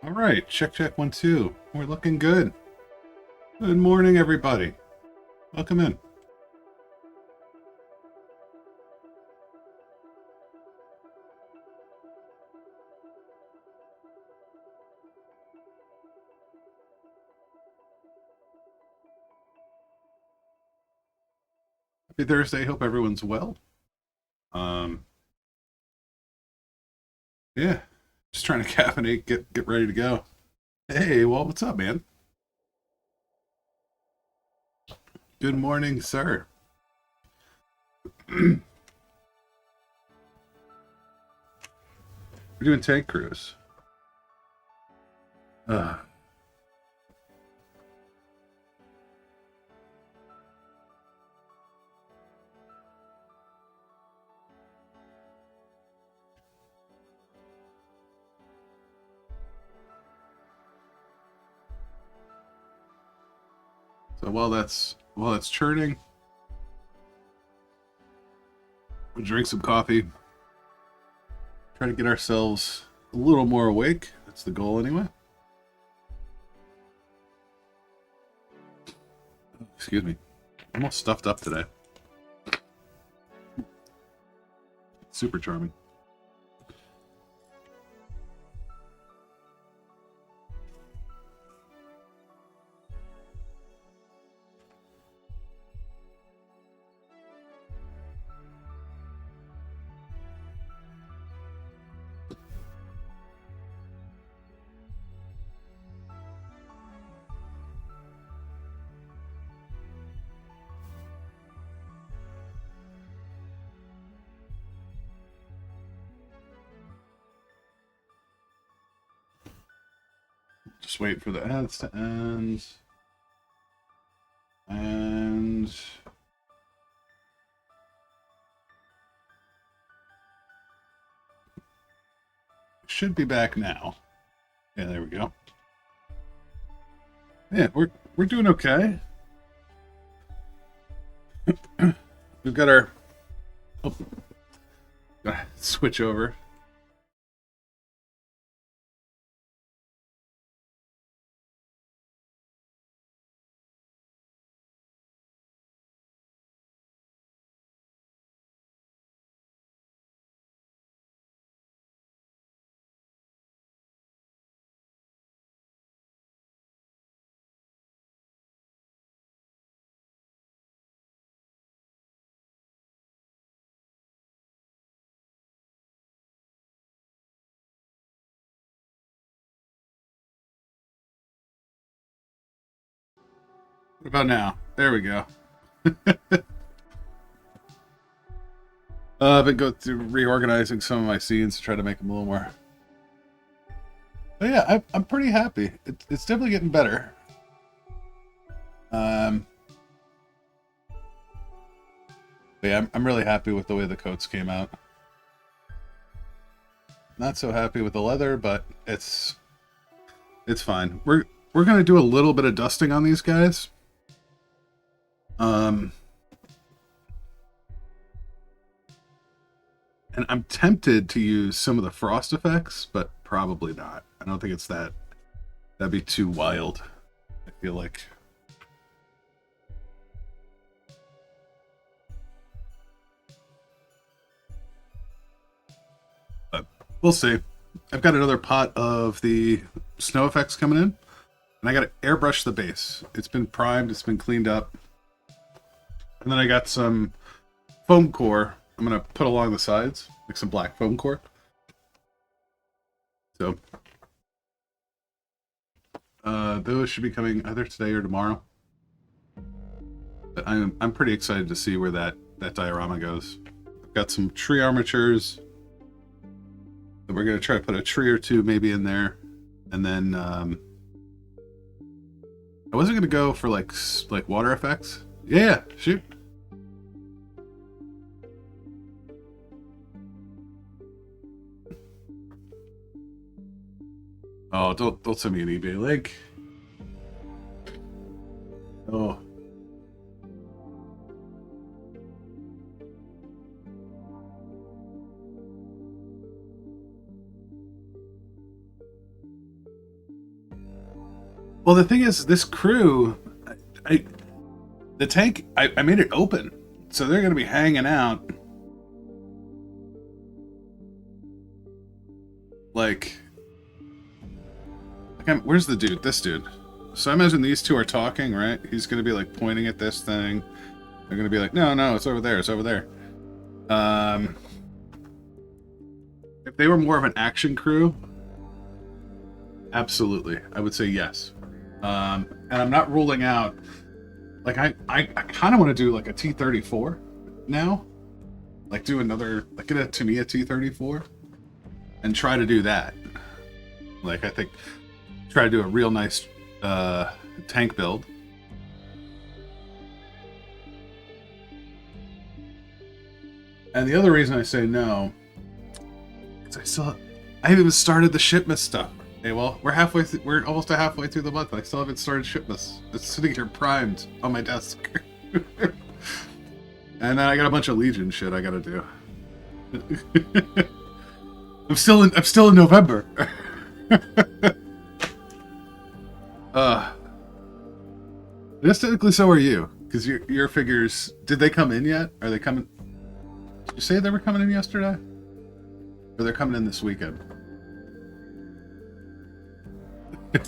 All right, check, check, 1, 2. We're looking good. Good morning, everybody. Welcome in. Happy Thursday. Hope everyone's well. Um, yeah, just trying to caffeinate, get ready to go. Hey, well, what's up, man? Good morning, sir. We're doing tank cruise. Uh, so while that's churning, we'll drink some coffee. Try to get ourselves a little more awake. That's the goal, anyway. Excuse me. I'm all stuffed up today. Super charming. Just wait for the ads to end. And should be back now. Yeah, there we go. Yeah, we're doing okay. We've got our oh, gotta switch over. What about now? There we go. I've been going through reorganizing some of my scenes to try to make them a little more. But yeah, I'm pretty happy. It's definitely getting better. Um, but yeah, I'm really happy with the way the coats came out. Not so happy with the leather, but it's fine. We're gonna do a little bit of dusting on these guys. Um, and I'm tempted to use some of the frost effects, but probably not. I don't think it's that. That'd be too wild. I feel like. But we'll see. I've got another pot of the snow effects coming in, and I got to airbrush the base. It's been primed. It's been cleaned up, and then I got some foam core. I'm gonna put along the sides, like some black foam core. So those should be coming either today or tomorrow. But I'm pretty excited to see where that diorama goes. I've got some tree armatures that we're gonna try to put a tree or two maybe in there, and then I wasn't gonna go for like water effects. Yeah, shoot. Oh, don't send me an eBay link. Oh, Well, the thing is, this crew, I the tank, I made it open, so they're going to be hanging out. Where's the dude? This dude. So I imagine these two are talking, right? He's going to be like pointing at this thing. They're going to be like, no, no, it's over there. It's over there. If they were more of an action crew, absolutely, I would say yes. And I'm not ruling out. Like I kind of want to do like a T-34 now. Like do another, like get a Tamiya T-34 and try to do that. Like I think try to do a real nice tank build. And the other reason I say no is I haven't even started the shipment stuff. Hey, well, we're almost halfway through the month. I still haven't started shipments. It's sitting here primed on my desk. And then I got a bunch of Legion shit I gotta do. I'm still in November. Just technically, so are you, because your figures, did they come in yet? Are they coming? Did you say they were coming in yesterday? Or they're coming in this weekend?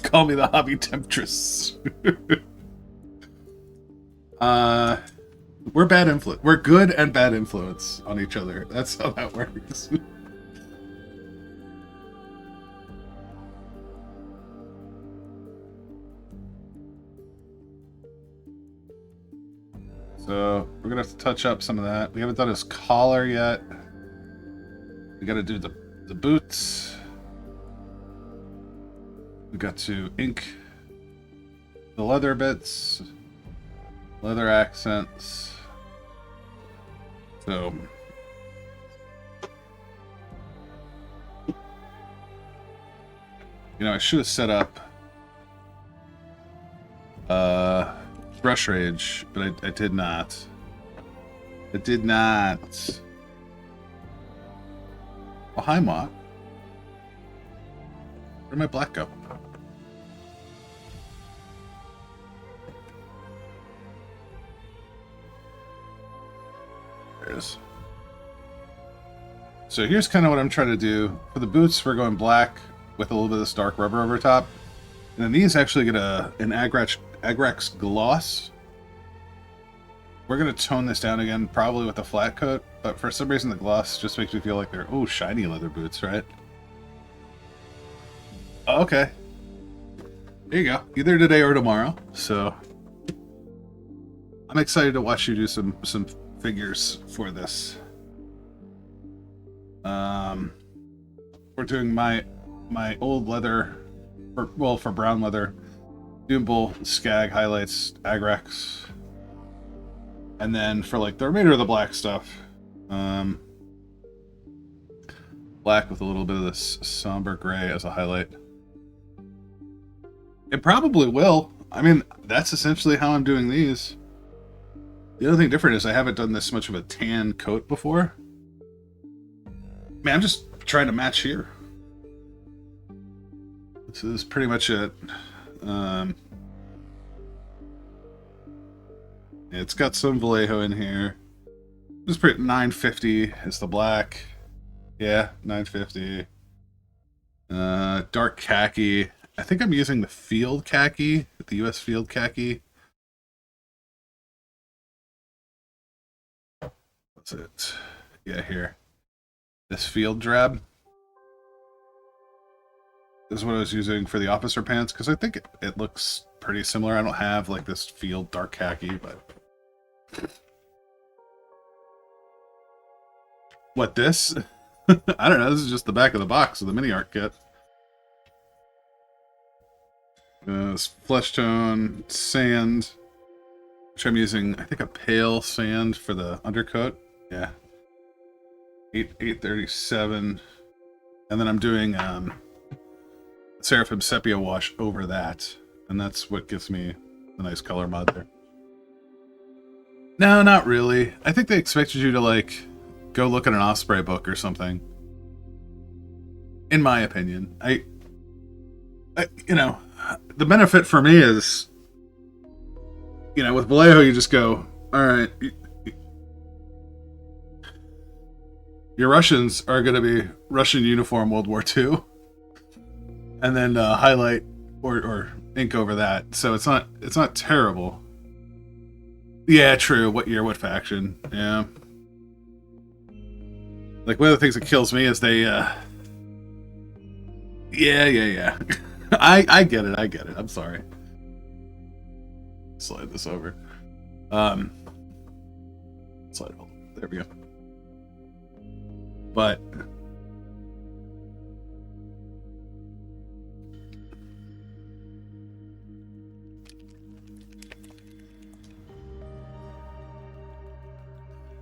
Call me the hobby temptress. We're bad influence. We're good and bad influence on each other. That's how that works. So we're gonna have to touch up some of that. We haven't done his collar yet. We gotta do the boots. We got to ink the leather bits, leather accents. So I should have set up Brush Rage, but I did not. I did not. Oh, hi, Mock. Where'd my black go? There it is. So here's kind of what I'm trying to do. For the boots, we're going black with a little bit of this dark rubber over top. And then these actually get an Agrax gloss. We're going to tone this down again, probably with a flat coat. But for some reason, the gloss just makes me feel like they're, shiny leather boots, right? Okay. There you go. Either today or tomorrow. So I'm excited to watch you do some figures for this. We're doing my old leather, for brown leather, Doom Bull, Skag highlights, Agrax, and then for like the remainder of the black stuff, black with a little bit of this somber gray as a highlight. It probably will. I mean, that's essentially how I'm doing these. The other thing different is I haven't done this much of a tan coat before. Man, I'm just trying to match here. This is pretty much it. It's got some Vallejo in here. Just pretty 950 is the black. Yeah, 950. Dark khaki. I think I'm using the field khaki, the US field khaki. What's it? Yeah, here. This field drab. This is what I was using for the officer pants, because I think it looks pretty similar. I don't have like this field dark khaki, but... What, this? I don't know, this is just the back of the box of the mini art kit. Flesh tone, sand, which I'm using, I think, a pale sand for the undercoat. Yeah. 837. And then I'm doing Seraphim Sepia wash over that. And that's what gives me the nice color mod there. No, not really. I think they expected you to, like, go look at an Osprey book or something. In my opinion. the benefit for me is, you know, with Vallejo, you just go, all right, your Russians are going to be Russian uniform World War II, and then highlight or ink over that. So it's not terrible. Yeah, true. What year? What faction? Yeah. Like, one of the things that kills me is they. Yeah. I get it. I'm sorry. Slide this over. Slide it over. There we go. But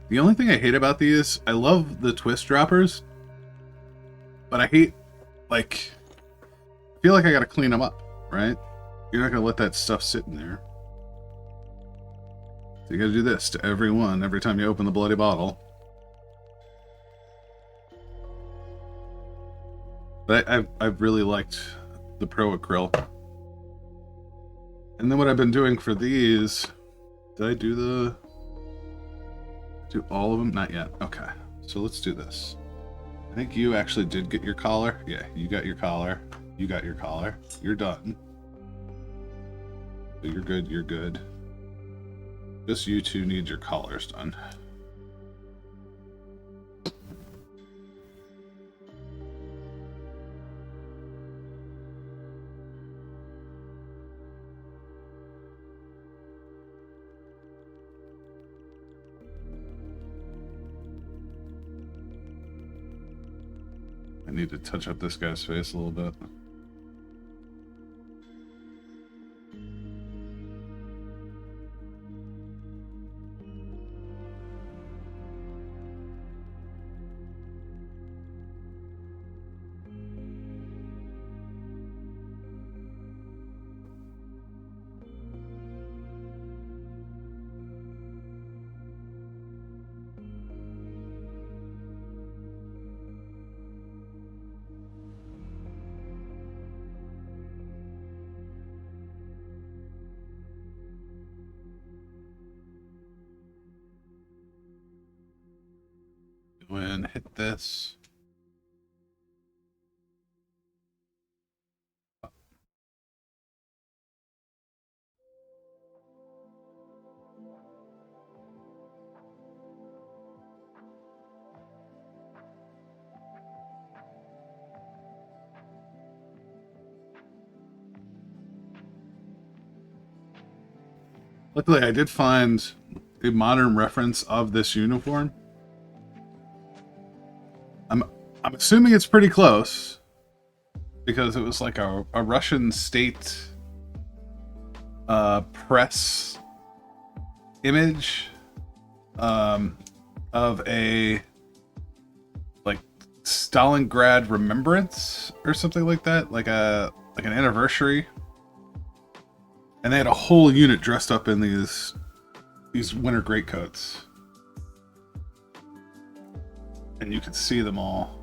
the only thing I hate about these, I love the twist droppers, but I hate, like, I feel like I gotta clean them up, right? You're not gonna let that stuff sit in there. So you gotta do this to every one every time you open the bloody bottle. But I've really liked the Pro Acryl. And then what I've been doing for these, did I do all of them? Not yet. Okay, so let's do this. I think you actually did get your collar. Yeah, you got your collar. You got your collar. You're done. So you're good. You're good. Just you two need your collars done. I need to touch up this guy's face a little bit. When hit this. Luckily, I did find a modern reference of this uniform. I'm assuming it's pretty close because it was like a Russian state press image of a like Stalingrad remembrance or something like that, like an anniversary. And they had a whole unit dressed up in these winter greatcoats. And you could see them all.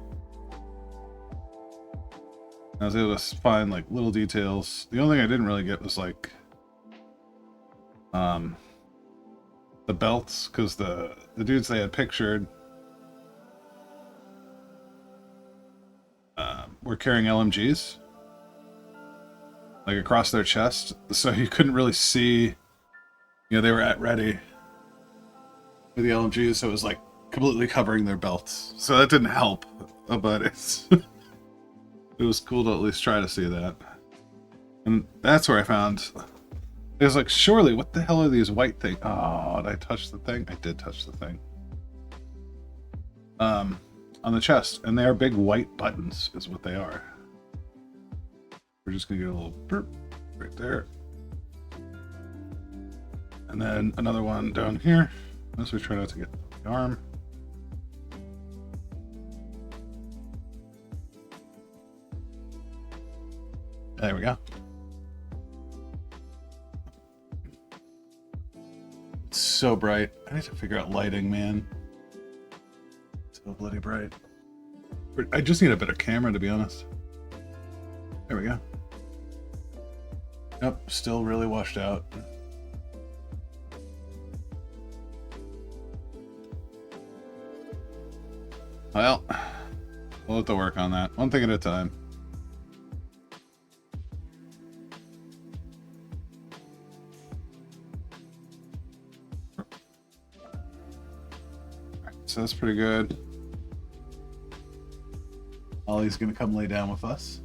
I was able to find like little details. The only thing I didn't really get was like the belts, because the dudes they had pictured were carrying LMGs like across their chest, so you couldn't really see, you know, they were at ready with the LMGs, so it was like completely covering their belts. So that didn't help, but it's it was cool to at least try to see that. And that's where I found, it was like, surely, what the hell are these white things? Oh, did I touch the thing? I did touch the thing. On the chest, and they are big white buttons is what they are. We're just gonna get a little burp right there. And then another one down here, as we try not to get the arm. There we go. It's so bright. I need to figure out lighting, man. So bloody bright. I just need a better camera, to be honest. There we go. Yep, still really washed out. Well, we'll have to work on that. One thing at a time. So that's pretty good. Ollie's gonna come lay down with us.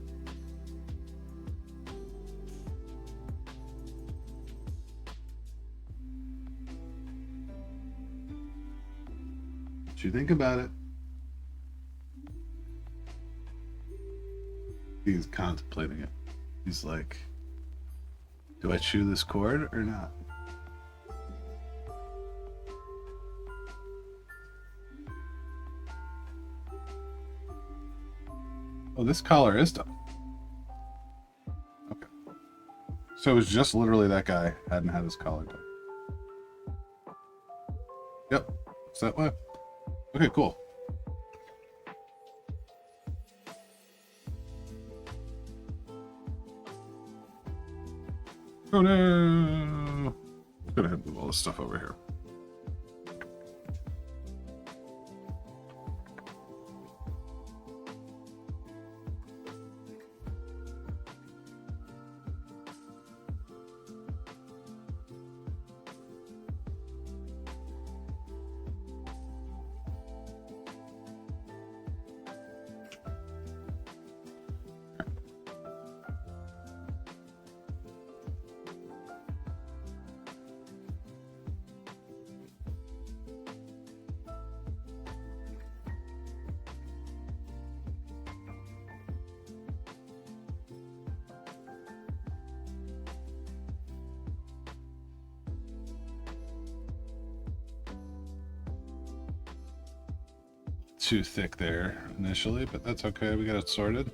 What you think about it? He's contemplating it. He's like, do I chew this cord or not? Oh, this collar is done. Okay. So it was just literally that guy hadn't had his collar done. Yep. It's that way. Okay, cool. Oh no! I'm gonna have to move all this stuff over here. Too thick there initially, but that's okay. We got it sorted.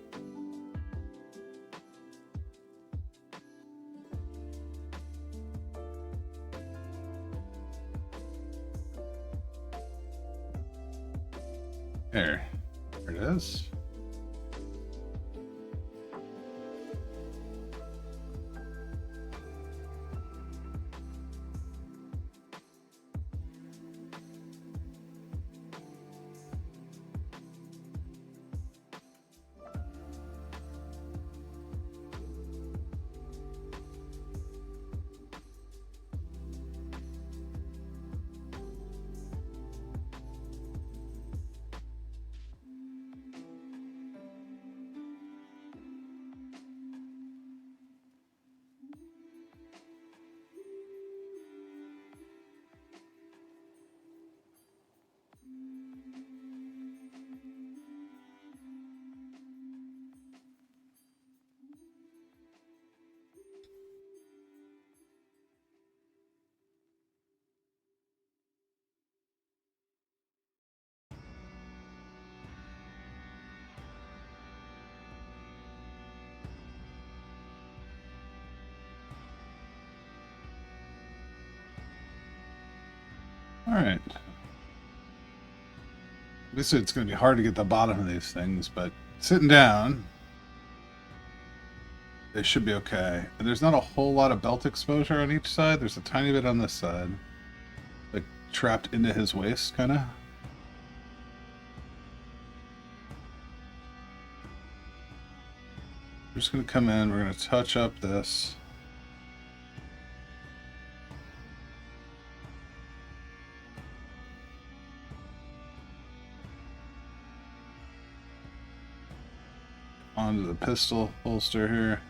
There it is. All right. Obviously, it's going to be hard to get the bottom of these things, but sitting down, they should be okay. And there's not a whole lot of belt exposure on each side. There's a tiny bit on this side, like trapped into his waist, kind of. We're just going to come in. We're going to touch up this. Onto the pistol holster here.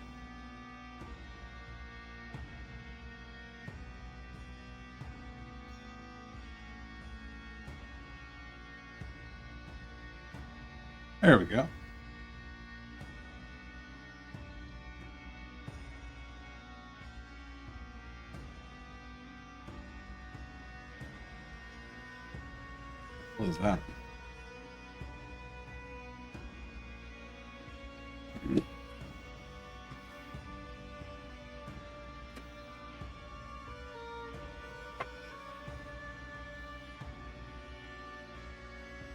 There we go. What is that?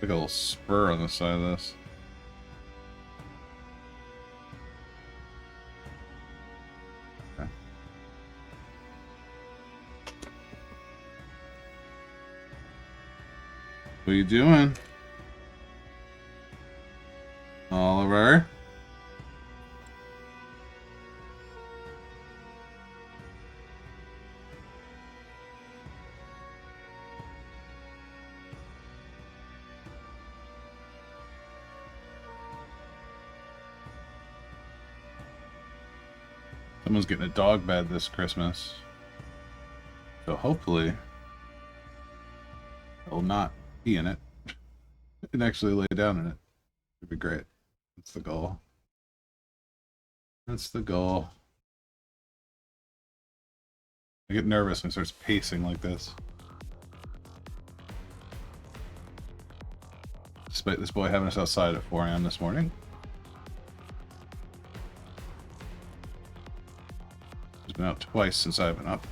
Like a little spur on the side of this. Okay. What are you doing? Oliver? Someone's getting a dog bed this Christmas. So hopefully I'll not pee in it and actually lay down in it. It'd be great. That's the goal. That's the goal. I get nervous when it starts pacing like this. Despite this boy having us outside at 4 a.m. this morning. He's been out twice since I've been up.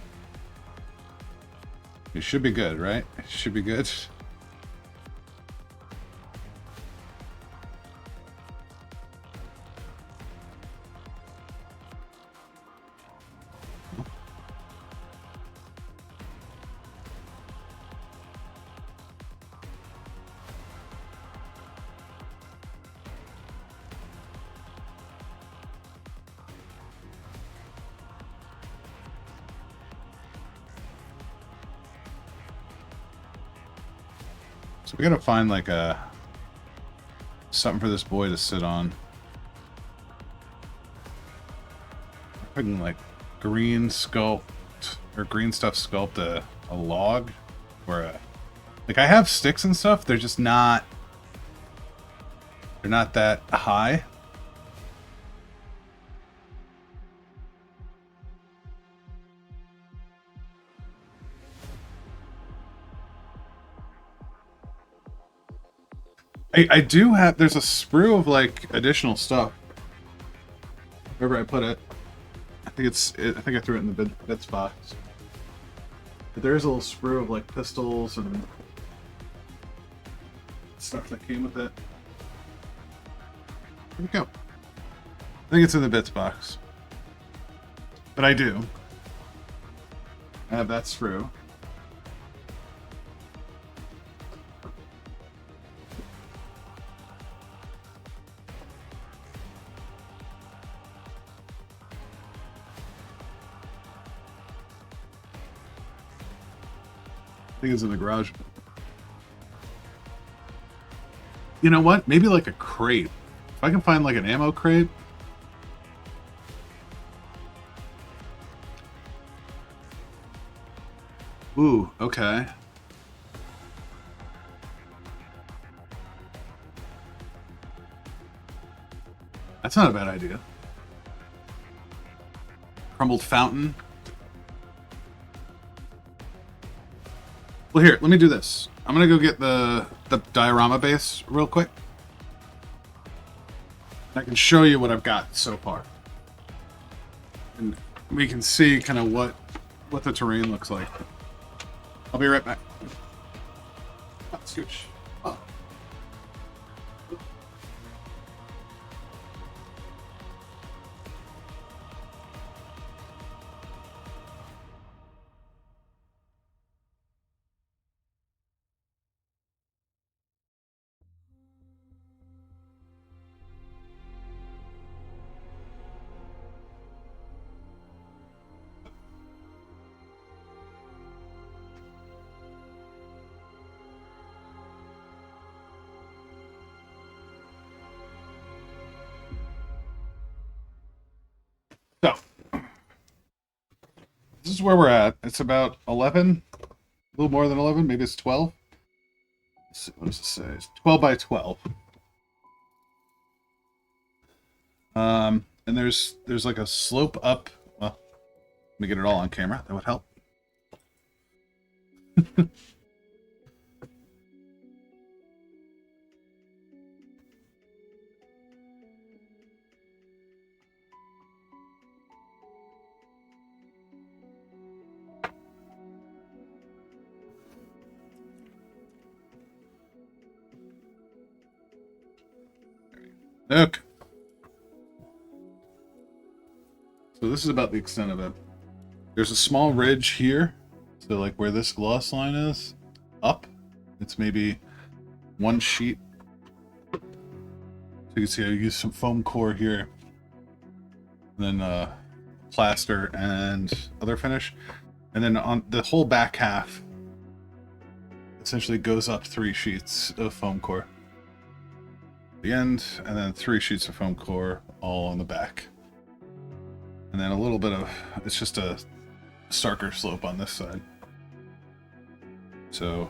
It should be good, right? It should be good. So we gotta find like a something for this boy to sit on. I can like green sculpt or green stuff sculpt a log or a like I have sticks and stuff, they're just not that high. I do have, there's a sprue of like additional stuff. Wherever I put it. I think I threw it in the bits box. But there is a little sprue of like pistols and stuff that came with it. Here we go. I think it's in the bits box. But I do. I have that sprue. I think it's in the garage. You know what? Maybe like a crate. If I can find like an ammo crate. Ooh, okay. That's not a bad idea. Crumbled fountain. Well, here, let me do this. I'm gonna go get the diorama base real quick. I can show you what I've got so far, and we can see kind of what the terrain looks like. I'll be right back. Oh, scooch. Oh. So, this is where we're at. It's about 11, a little more than 11, maybe it's 12. Let's see, what does it say? It's 12 by 12. And there's like a slope up. Well, let me get it all on camera. That would help. Okay. So this is about the extent of it. There's a small ridge here. So like where this gloss line is, up. It's maybe one sheet. So you can see I use some foam core here. And then plaster and other finish. And then on the whole back half essentially goes up 3 sheets of foam core. The end, and then 3 sheets of foam core all on the back. And then a little bit of, it's just a starker slope on this side. So,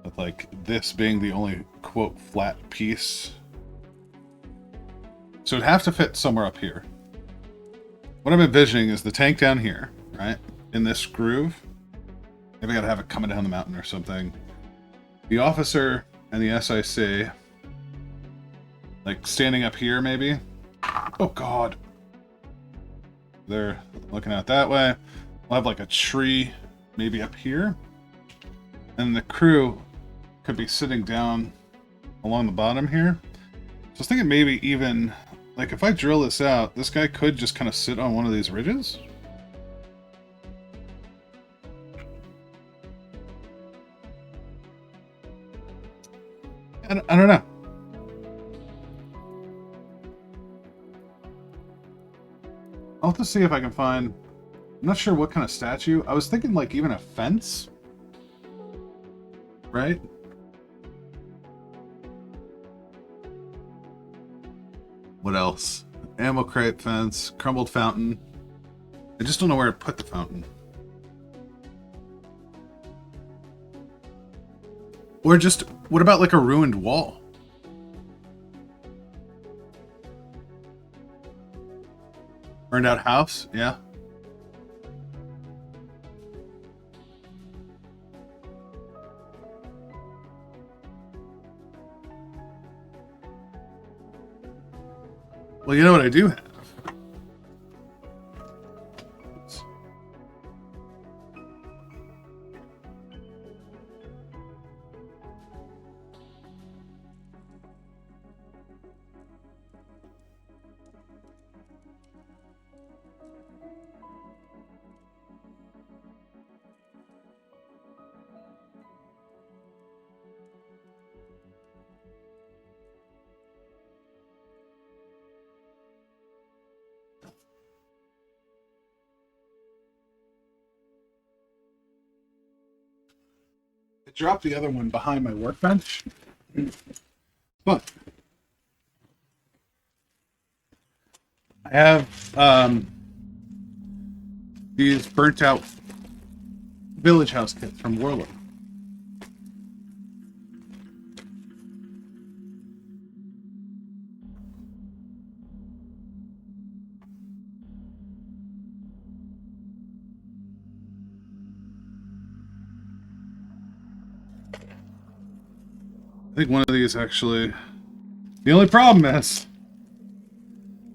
with like this being the only quote flat piece. So it'd have to fit somewhere up here. What I'm envisioning is the tank down here, right? In this groove. Maybe I gotta have it coming down the mountain or something. The officer and the SIC, like standing up here maybe. Oh God. They're looking out that way. We'll have like a tree maybe up here. And the crew could be sitting down along the bottom here. So I was thinking maybe even, like if I drill this out, this guy could just kind of sit on one of these ridges. I don't know. I'll have to see if I can find... I'm not sure what kind of statue. I was thinking like even a fence. Right? What else? Ammo crate, fence, crumbled fountain. I just don't know where to put the fountain. Or just, what about like a ruined wall? Burned out house? Yeah. Well, you know what I do have? I dropped the other one behind my workbench. But I have these burnt out village house kits from Warlock. I think one of these actually... The only problem is...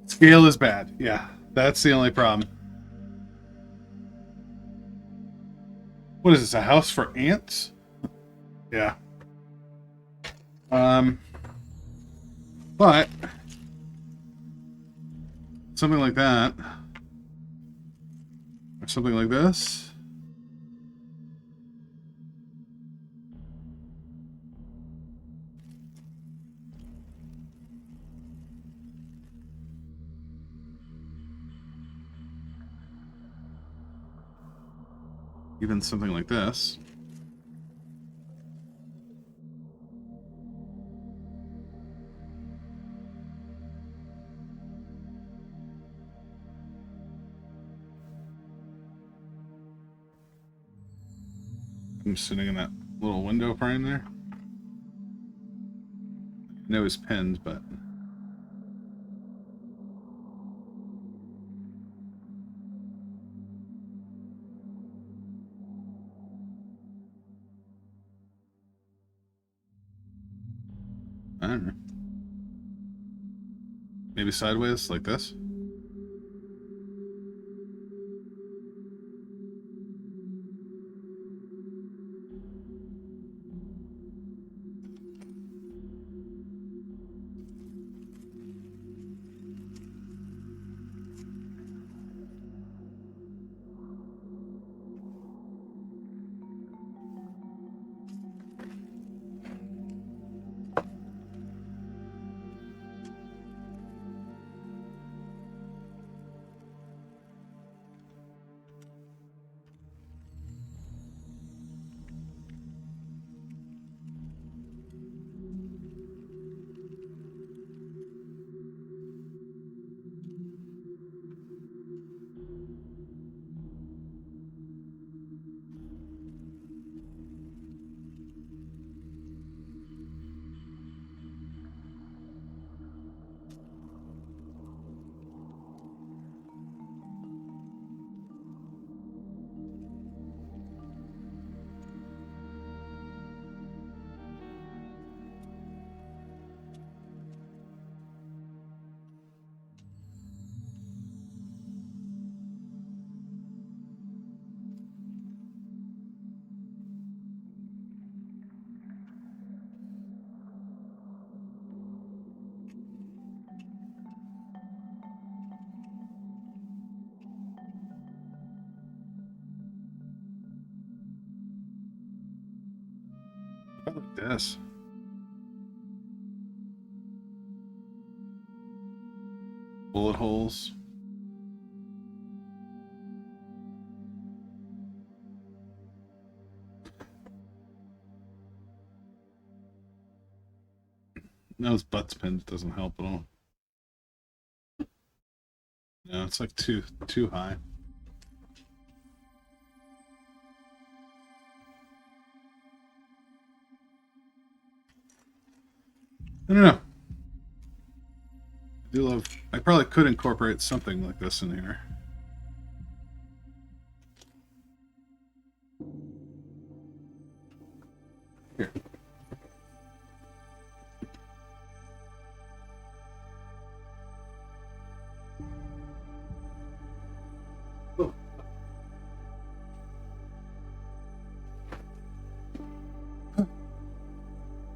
Scale is bad. Yeah, that's the only problem. What is this, a house for ants? Yeah. But... something like that. Or something like this. Even something like this. I'm sitting in that little window frame there. I know it's pinned, but... I don't know. Maybe sideways, like this? I like this. Bullet holes. Those butt spins doesn't help at all. No, it's like too high. I don't know. I do love. I probably could incorporate something like this in here. Here. Oh.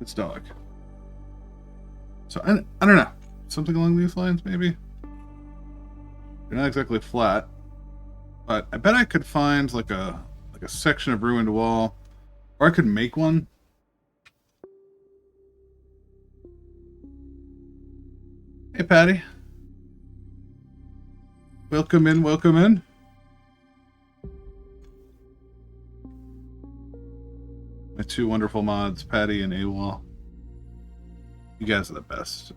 It's dog. So I don't know. Something along these lines, maybe? They're not exactly flat. But I bet I could find like a section of ruined wall. Or I could make one. Hey, Patty. Welcome in, welcome in. My two wonderful mods, Patty and AWOL. You guys are the best.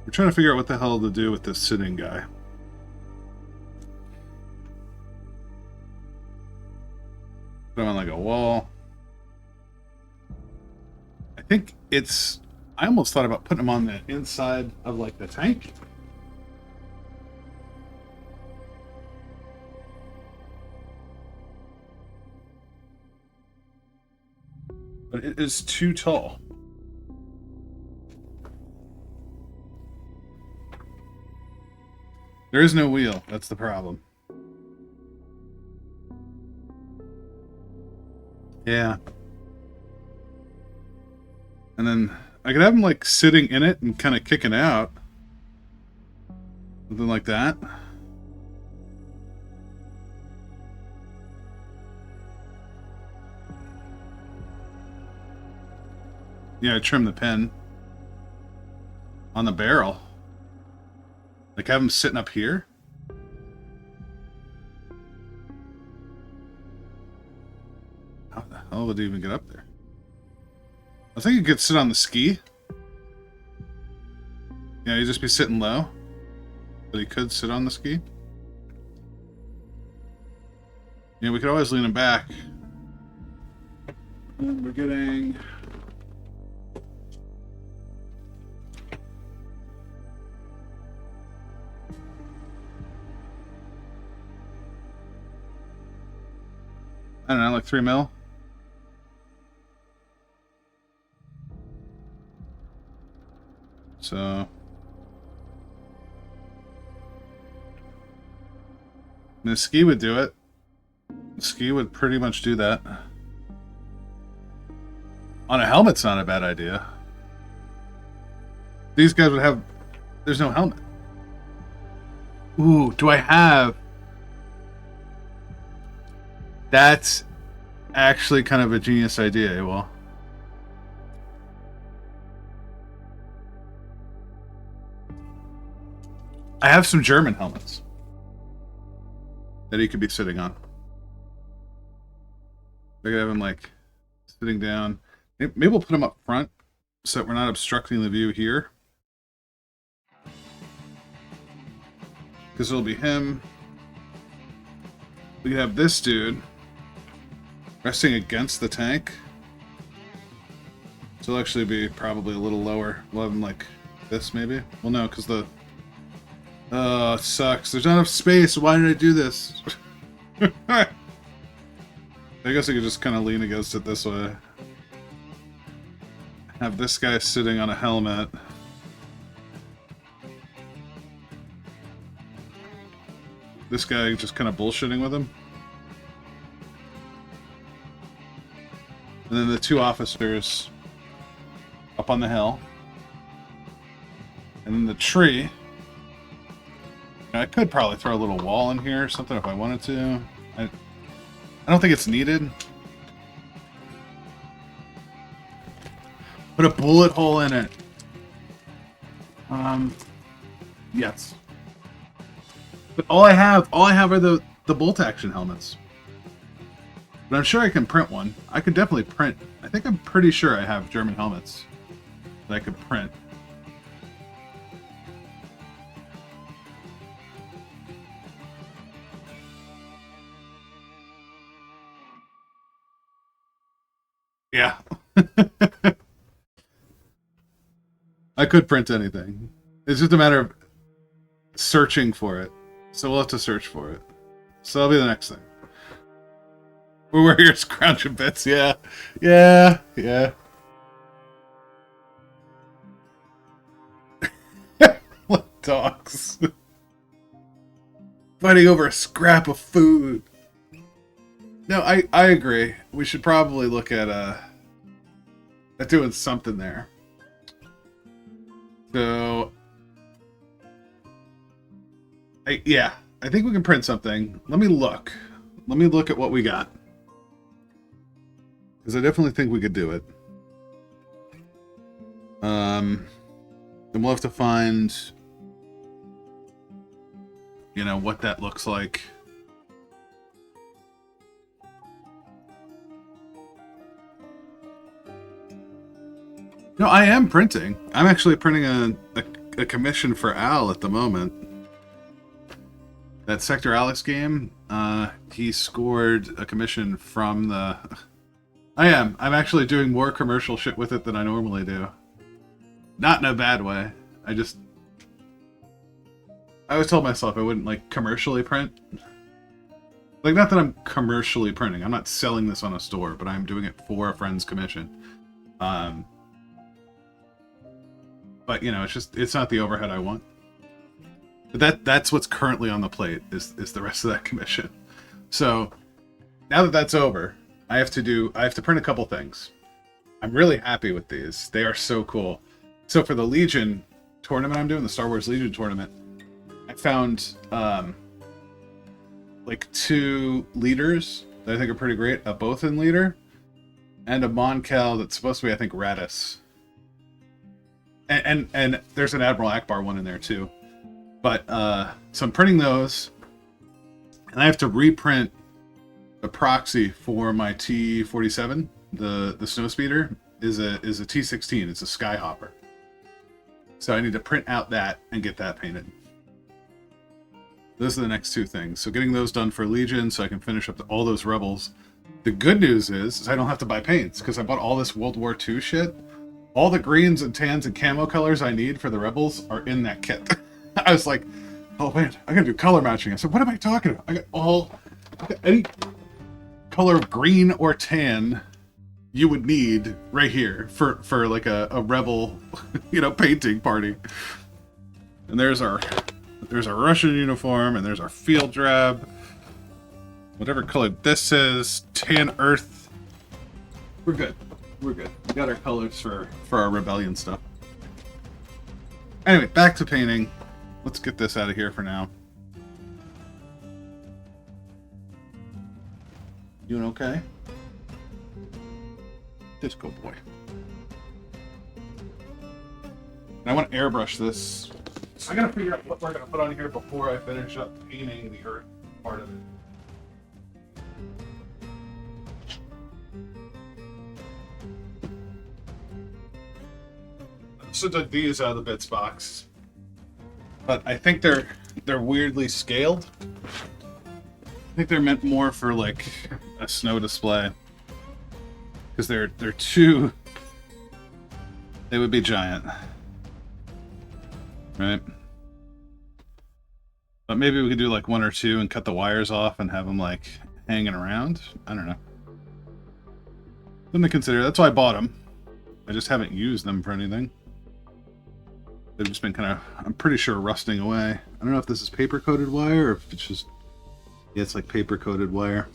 We're trying to figure out what the hell to do with this sitting guy. Put him on like a wall. I think it's... I almost thought about putting him on the inside of like the tank. But it is too tall. There is no wheel. That's the problem. Yeah. And then I could have him like sitting in it and kind of kicking out. Something like that. Yeah, I trim the pin on the barrel. Like have him sitting up here. How the hell would he even get up there? I think he could sit on the ski. Yeah, he'd just be sitting low. But he could sit on the ski. Yeah, we could always lean him back. And we're getting... I don't know, like 3 mil. So... I mean, the ski would do it. The ski would pretty much do that. On a helmet's not a bad idea. These guys would have... There's no helmet. Ooh, do I have... That's actually kind of a genius idea, well. I have some German helmets that he could be sitting on. I could have him like sitting down. Maybe we'll put him up front so that we're not obstructing the view here. Because it'll be him. We could have this dude resting against the tank. So it'll actually be probably a little lower. We'll have him like this maybe. Well, no, because the... it sucks. There's not enough space. Why did I do this? I guess I could just kind of lean against it this way. Have this guy sitting on a helmet. This guy just kind of bullshitting with him. And then the two officers up on the hill. And then the tree I could probably throw a little wall in here or something if I wanted to. I don't think it's needed. Put a bullet hole in it. Yes. But all I have are the bolt action helmets. But I'm sure I can print one. I could definitely print. I think I'm pretty sure I have German helmets that I could print. Yeah. I could print anything. It's just a matter of searching for it. So we'll have to search for it. So that'll be the next thing. We're here scrounging bits, yeah. Yeah, yeah. What dogs? Fighting over a scrap of food. No, I agree. We should probably look at doing something there. So yeah, I think we can print something. Let me look. Let me look at what we got. Because I definitely think we could do it. Then we'll have to find, you know, what that looks like. No, I am printing. I'm actually printing a commission for Al at the moment. That Sector Alex game, he scored a commission from the... I'm actually doing more commercial shit with it than I normally do. Not in a bad way. I always told myself I wouldn't, like, commercially print. Like, not that I'm commercially printing. I'm not selling this on a store, but I'm doing it for a friend's commission. But, you know, it's not the overhead I want. But that's what's currently on the plate, is the rest of that commission. So, now that that's over, I have to print a couple things. I'm really happy with these. They are so cool. So for the Legion tournament I'm doing, the Star Wars Legion tournament, I found like 2 leaders that I think are pretty great. A Bothan leader and a Mon Cal that's supposed to be, I think, Radis. And there's an Admiral Akbar one in there too. But so I'm printing those, and I have to reprint a proxy for my T-47. The Snowspeeder is a T-16. It's a Skyhopper. So I need to print out that and get that painted. Those are the next 2 things. So getting those done for Legion, so I can finish up all those Rebels. The good news is I don't have to buy paints because I bought all this World War II shit. All the greens and tans and camo colors I need for the Rebels are in that kit. I was like, oh man, I gotta do color matching. I said, what am I talking about? I got any color of green or tan you would need right here for like a Rebel, you know, painting party. And there's our Russian uniform, and there's our field drab. Whatever color this is, tan earth. We're good. We're good. We got our colors for our rebellion stuff. Anyway, back to painting. Let's get this out of here for now. Doing okay? Disco boy. And I want to airbrush this. I gotta figure out what we're gonna put on here before I finish up painting the earth part of it. So took these out of the bits box, but I think they're weirdly scaled. I think they're meant more for like a snow display, because they're too. They would be giant, right? But maybe we could do like 1 or 2 and cut the wires off and have them like hanging around. I don't know. Something to consider. That's why I bought them. I just haven't used them for anything. They've just been kind of, I'm pretty sure, rusting away. I don't know if this is paper-coated wire or if it's just, yeah, it's like paper-coated wire.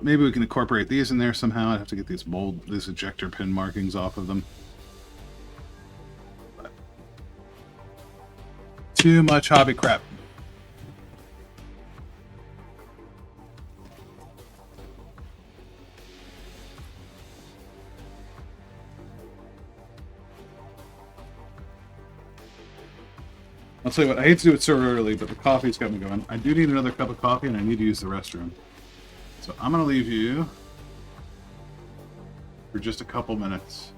Maybe we can incorporate these in there somehow. I'd have to get these ejector pin markings off of them. Too much hobby crap. I'll tell you what, I hate to do it so early, but the coffee's got me going. I do need another cup of coffee, and I need to use the restroom. So I'm going to leave you for just a couple minutes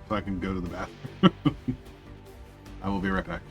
so I can go to the bathroom. I will be right back.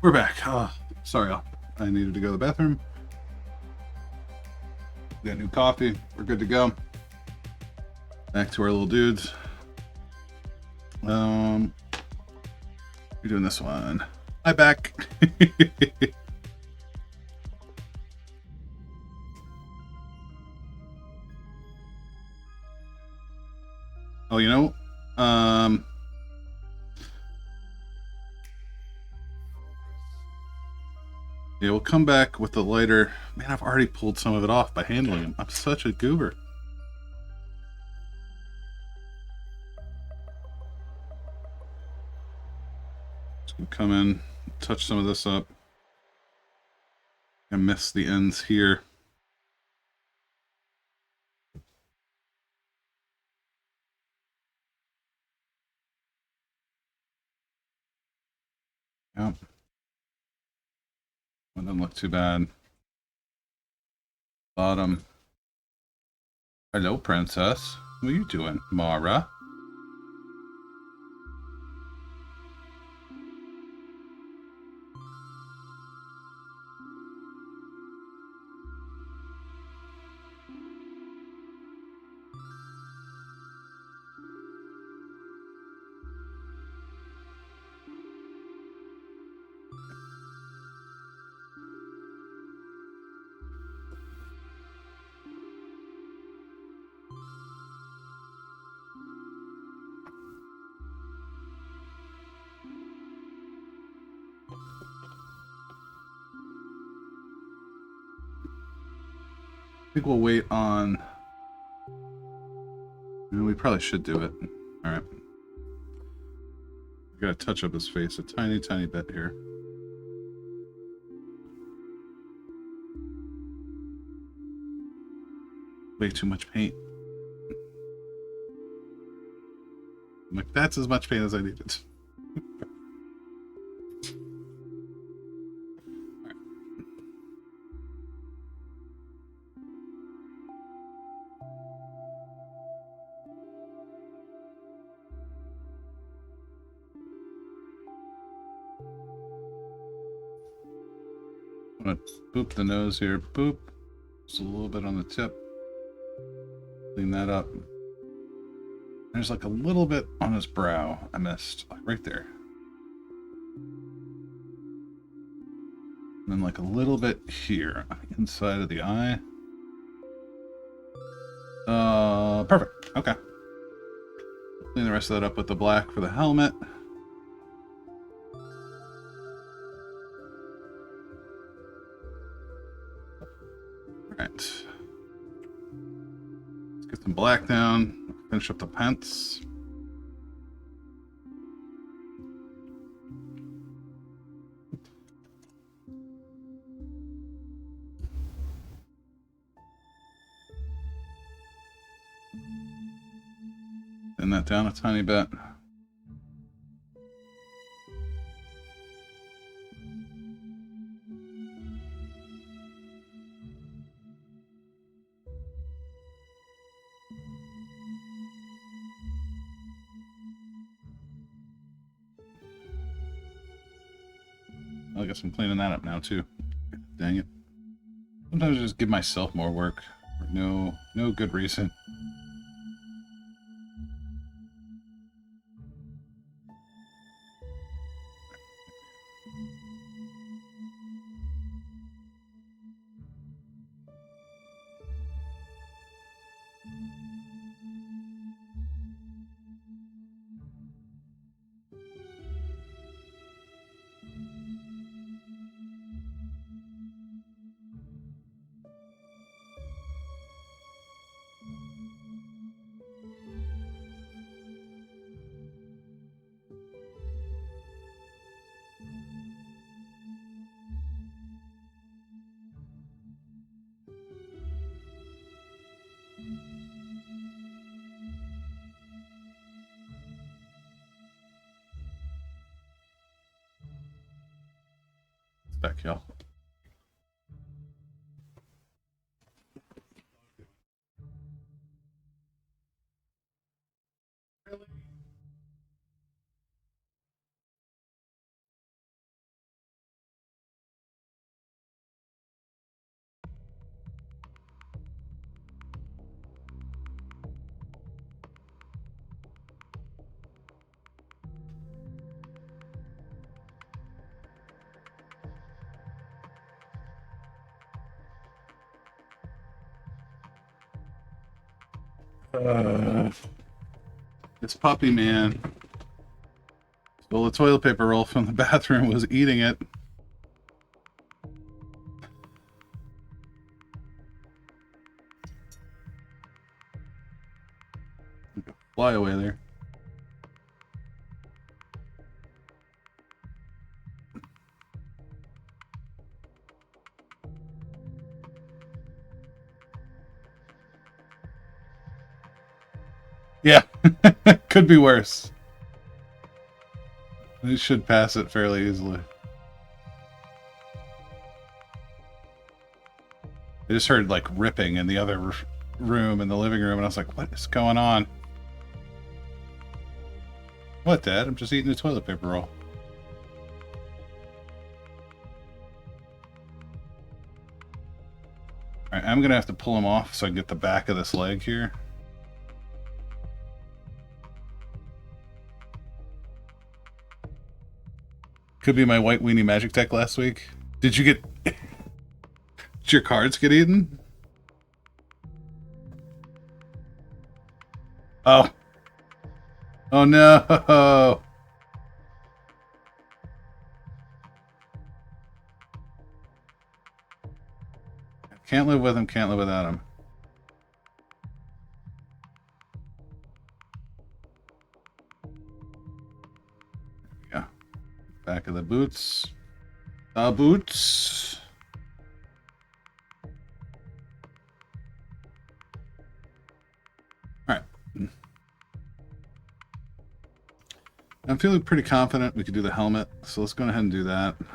We're back. Sorry, I needed to go to the bathroom. Got new coffee. We're good to go. Back to our little dudes. We're doing this one. Hi, back. Oh, you know, yeah, we'll come back with the lighter. Man, I've already pulled some of it off by handling him. I'm such a goober. Just gonna come in, touch some of this up. I miss the ends here. Yep. That doesn't look too bad. Bottom. Hello, princess. What are you doing, Mara? I think we'll wait on... We probably should do it. Alright. I gotta touch up his face a tiny, tiny bit here. Way too much paint. I'm like, that's as much paint as I needed. I'm gonna boop the nose here. Boop. Just a little bit on the tip. Clean that up. There's like a little bit on his brow I missed, like right there. And then like a little bit here on the inside of the eye. Perfect. Okay. Clean the rest of that up with the black for the helmet. Alright. Let's get some black down. Finish up the pants. Thin that down a tiny bit. I guess I'm cleaning that up now too. Dang it. Sometimes I just give myself more work for no good reason. Back, y'all. This puppy man stole a toilet paper roll from the bathroom, was eating it. Fly away there. Yeah, could be worse. They should pass it fairly easily. I just heard like ripping in the other room, in the living room, and I was like, what is going on? What, Dad? I'm just eating a toilet paper roll. Alright, I'm gonna have to pull him off so I can get the back of this leg here. Could be my white weenie magic deck last week. Did you get... Did your cards get eaten? Oh. Oh no! Can't live with him, can't live without him. Yeah. Back of the boots. Boots. Alright. I'm feeling pretty confident we could do the helmet, so let's go ahead and do that. I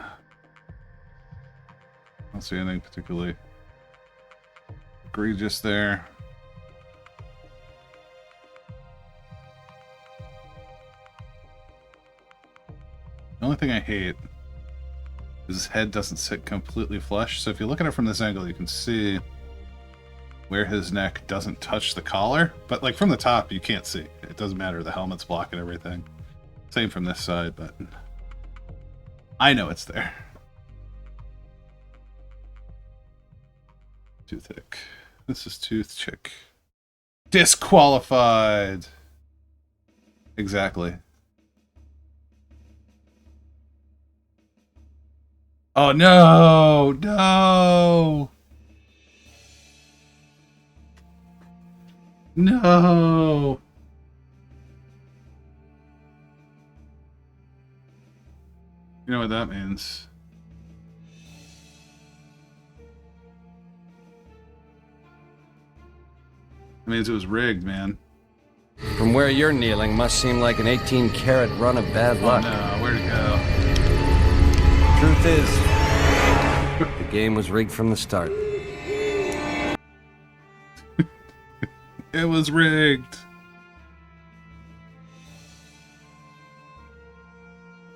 don't see anything particularly egregious there. The only thing I hate is his head doesn't sit completely flush. So if you look at it from this angle, you can see where his neck doesn't touch the collar. But like from the top, you can't see. It doesn't matter. The helmet's blocking everything. Same from this side, but I know it's there. Too thick. This is too thick. Disqualified. Exactly. Oh no! No! No! You know what that means. It means it was rigged, man. From where you're kneeling must seem like an 18-carat run of bad luck. Oh no, where'd it go? Truth is, the game was rigged from the start. It was rigged.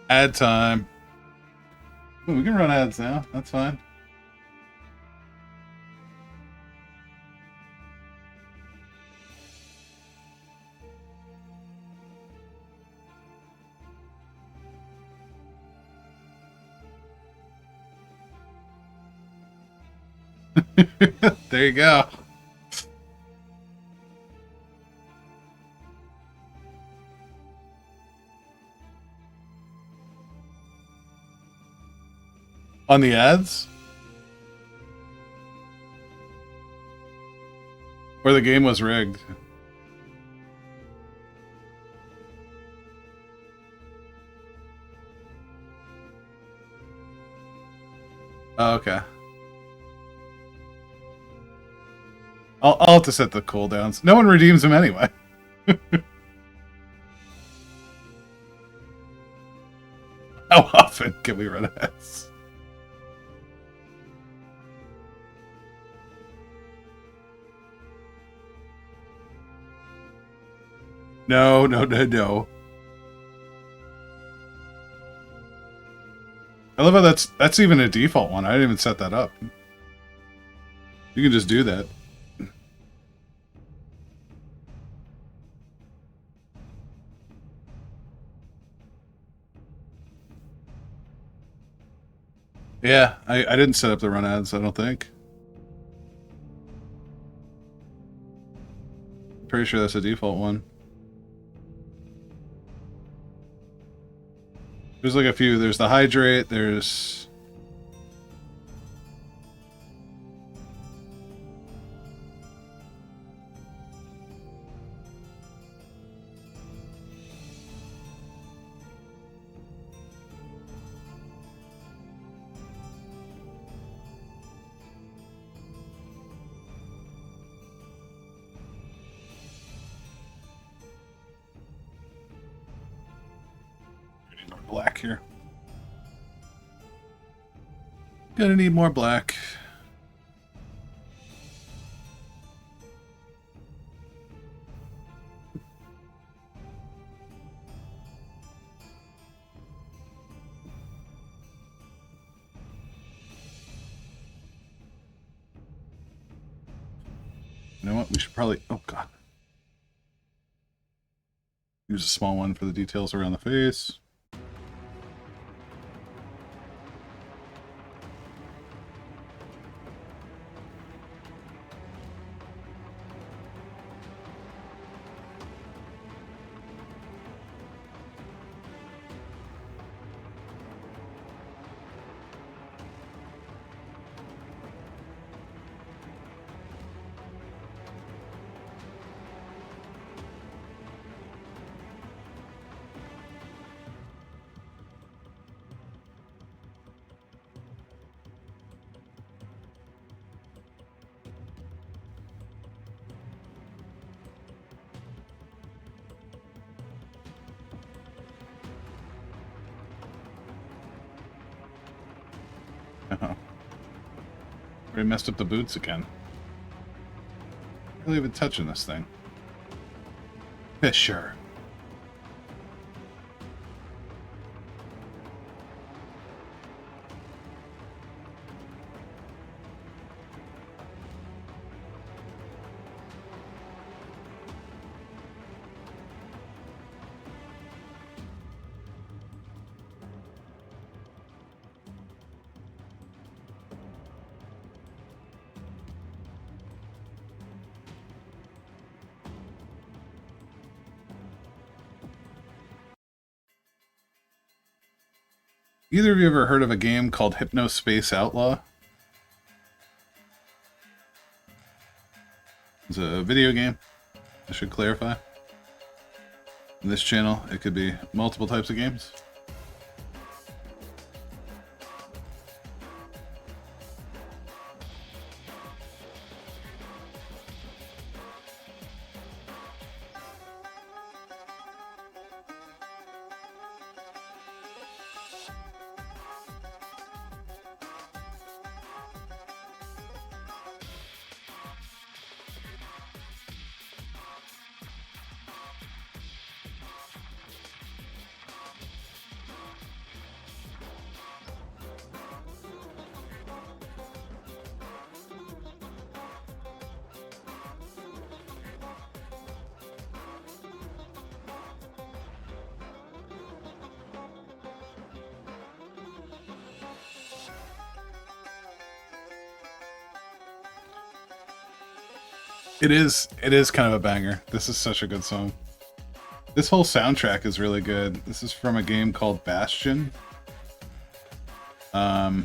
Ad time. Ooh, we can run ads now. That's fine. There you go. On the ads? Or the game was rigged? Oh, okay. I'll have to set the cooldowns. No one redeems them anyway. How often can we run ads? No. I love how that's even a default one. I didn't even set that up. You can just do that. Yeah, I didn't set up the run ads, I don't think. Pretty sure that's a default one. There's like a few. There's the hydrate. There's... black here. Gonna need more black. You know what? We should probably... Oh, God. Use a small one for the details around the face. Already messed up the boots again. Really even touching this thing. Fisher. Either of you ever heard of a game called Hypnospace Outlaw? It's a video game, I should clarify. In this channel, it could be multiple types of games. It is kind of a banger. This is such a good song. This whole soundtrack is really good. This is from a game called Bastion. That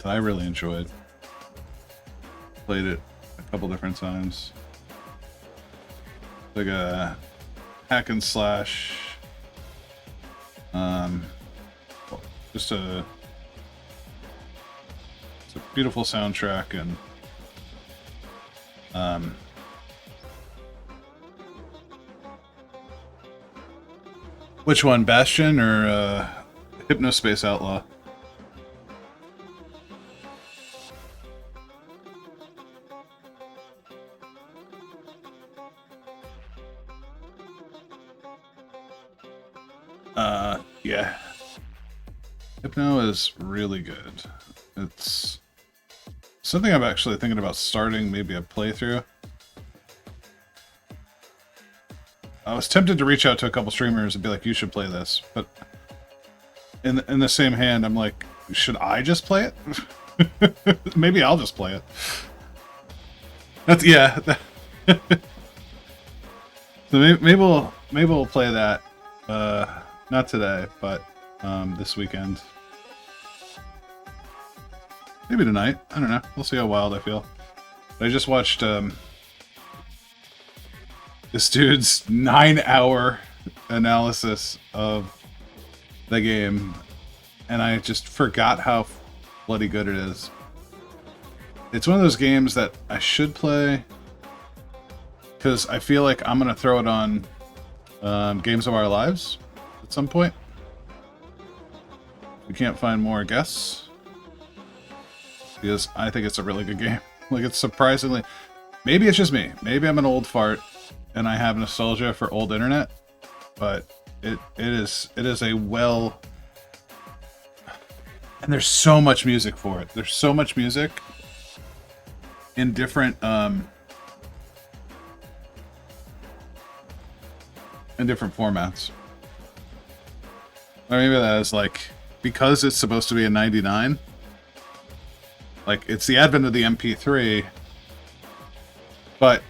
I really enjoyed. Played it a couple different times. Like a hack and slash. Just a... It's a beautiful soundtrack and... Which one, Bastion or Hypnospace Outlaw? Yeah. Hypno is really good. It's something I'm actually thinking about starting, maybe a playthrough. I was tempted to reach out to a couple streamers and be like, you should play this, but in the same hand, I'm like, should I just play it? Maybe I'll just play it. That's, yeah, So maybe we'll play that. Not today, but this weekend. Maybe tonight. I don't know. We'll see how wild I feel. But I just watched this dude's 9-hour analysis of the game, and I just forgot how bloody good it is. It's one of those games that I should play because I feel like I'm gonna throw it on Games of Our Lives at some point. We can't find more guests because I think it's a really good game. Like, it's surprisingly, maybe it's just me. Maybe I'm an old fart and I have nostalgia for old internet, but it is a well, and there's so much music for it. There's so much music in different formats. Or maybe that is like, because it's supposed to be a 99, like, it's the advent of the MP3, but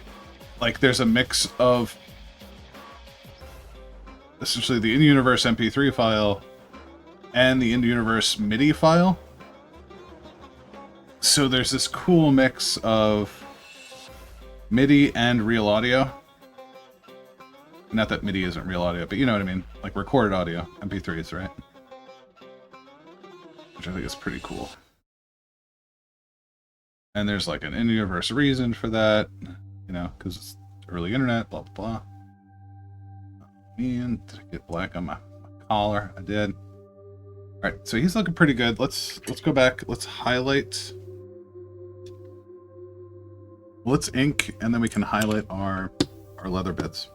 like there's a mix of essentially the in-universe MP3 file and the in-universe MIDI file. So there's this cool mix of MIDI and real audio. Not that MIDI isn't real audio, but you know what I mean. Like recorded audio, MP3s, right? Which I think is pretty cool. And there's like an in-universe reason for that, you know, because it's early internet, blah, blah, blah. Man, did I get black on my collar? I did. All right, so he's looking pretty good. Let's go back. Let's highlight. Let's ink, and then we can highlight our leather bits.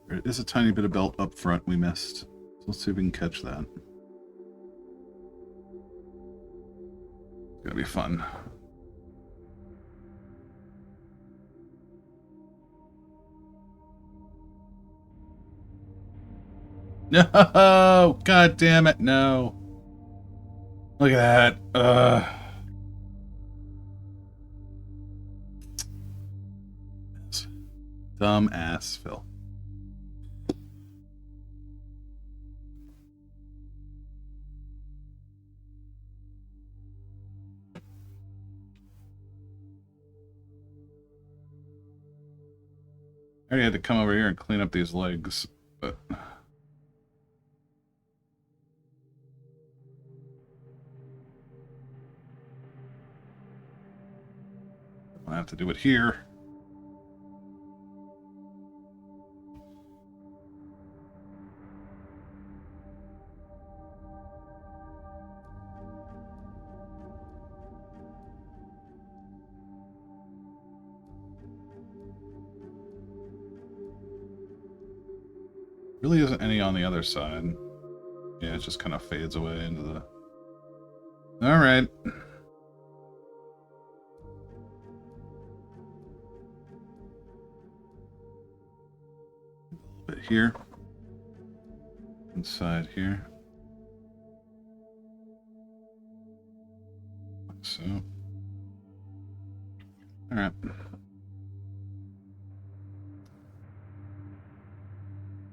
There is a tiny bit of belt up front we missed. So let's see if we can catch that. It's gonna be fun. No! God damn it, no. Look at that. Dumb ass Phil. I already had to come over here and clean up these legs, but I have to do it here. Really isn't any on the other side. Yeah, it just kind of fades away into the... All right. A bit here. Inside here. Like so. All right.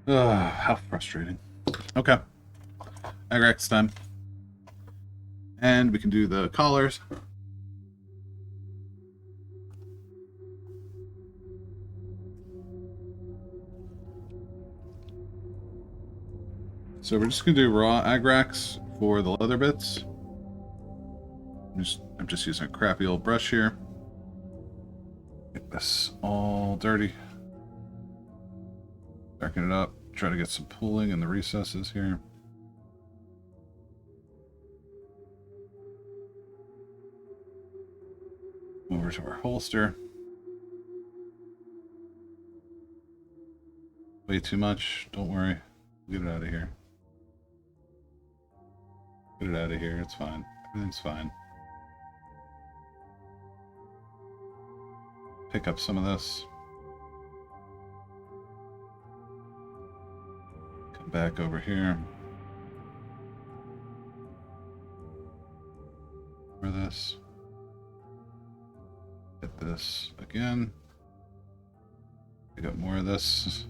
How frustrating. Okay. Agrax time. And we can do the collars. So we're just gonna do raw Agrax for the leather bits. I'm just using a crappy old brush here. Get this all dirty. Darken it up. Try to get some pooling in the recesses here. Over to our holster. Way too much. Don't worry. Get it out of here. Get it out of here. It's fine. Everything's fine. Pick up some of this. Back over here. For this. Hit this again. We got more of this.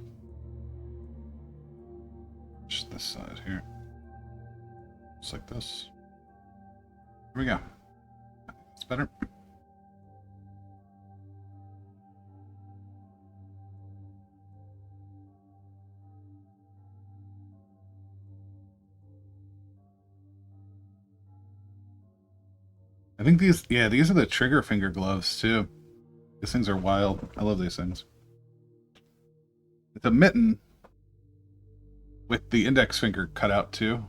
Just this side here. Just like this. Here we go. It's better. I think these are the trigger finger gloves too. These things are wild. I love these things. It's a mitten with the index finger cut out too.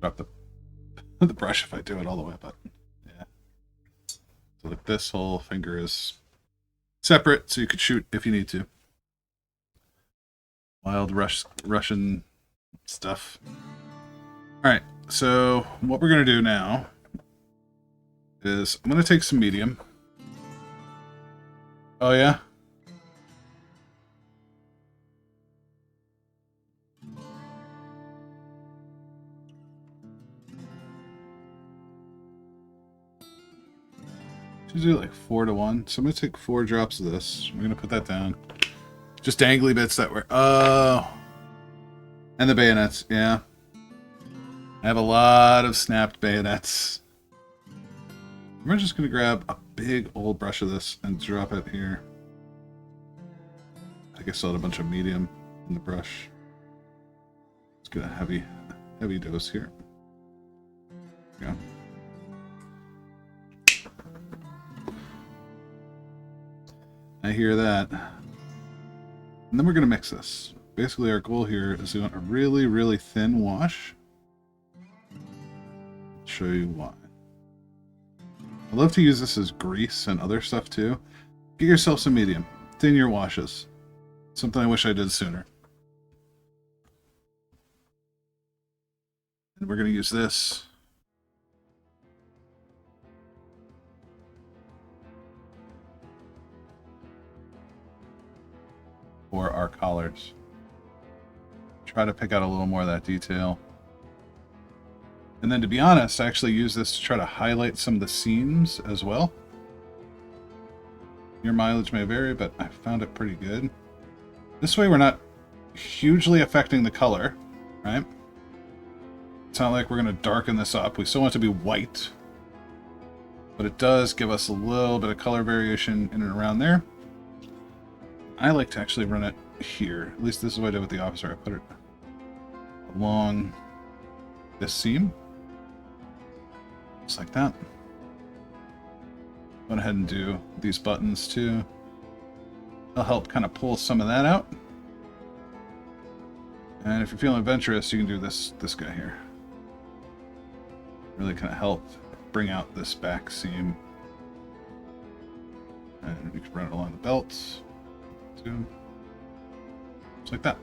Drop the brush if I do it all the way, but yeah. So like this whole finger is separate, so you could shoot if you need to. Wild Russian stuff. All right. So what we're going to do now is I'm going to take some medium. Oh, yeah? Should do like 4 to 1. So I'm going to take 4 drops of this. We're going to put that down. Just dangly bits that were... Oh. And the bayonets, yeah. I have a lot of snapped bayonets. We're just going to grab a big old brush of this and drop it here. I think I still had a bunch of medium in the brush. Let's get a heavy dose here. There we go. I hear that. And then we're going to mix this. Basically our goal here is we want a really, really thin wash. Show you why. I love to use this as grease and other stuff too. Get yourself some medium. Thin your washes. Something I wish I did sooner. And we're going to use this for our collars. Try to pick out a little more of that detail. And then to be honest, I actually use this to try to highlight some of the seams as well. Your mileage may vary, but I found it pretty good. This way we're not hugely affecting the color, right? It's not like we're going to darken this up. We still want it to be white. But it does give us a little bit of color variation in and around there. I like to actually run it here. At least this is what I did with the officer. I put it along this seam. Just like that. Go ahead and do these buttons too. They'll help kind of pull some of that out. And if you're feeling adventurous, you can do this guy here. Really kind of help bring out this back seam. And you can run it along the belts too. Just like that.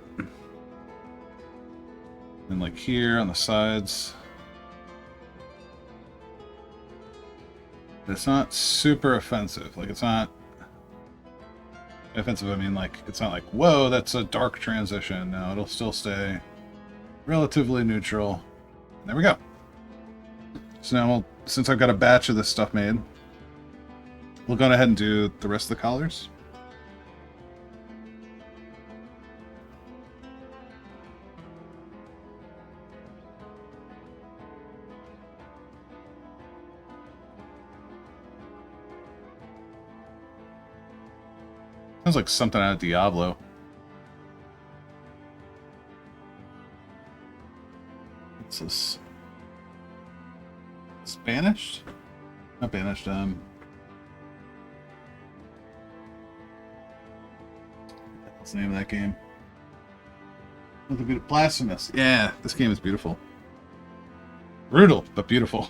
And like here on the sides. It's not super offensive. Like, it's not offensive. I mean, like, it's not like, whoa, that's a dark transition. No, it'll still stay relatively neutral. There we go. So now, since I've got a batch of this stuff made, we'll go ahead and do the rest of the collars. Sounds like something out of Diablo. What's this? Spanish? Not banished, what's the name of that game? Blasphemous. Yeah, this game is beautiful. Brutal, but beautiful.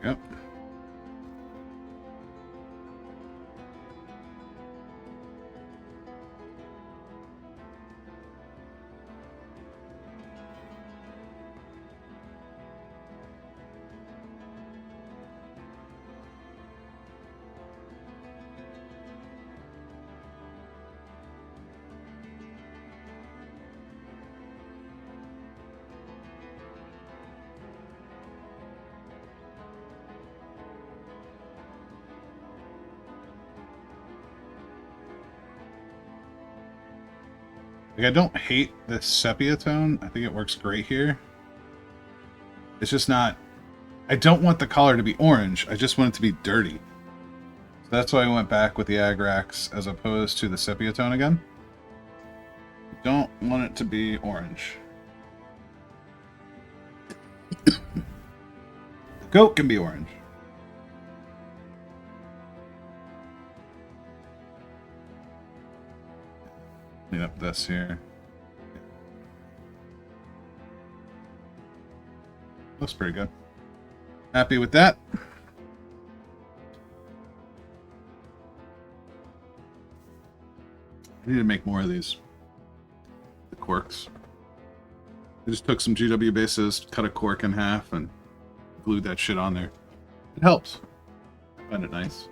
Yep. Like, I don't hate this sepia tone. I think it works great here. It's just not... I don't want the collar to be orange. I just want it to be dirty. So that's why I went back with the Agrax as opposed to the sepia tone again. Don't want it to be orange. The goat can be orange. Clean up this here. Looks pretty good. Happy with that. I need to make more of these. The corks. I just took some GW bases, cut a cork in half, and glued that shit on there. It helps. I find it nice.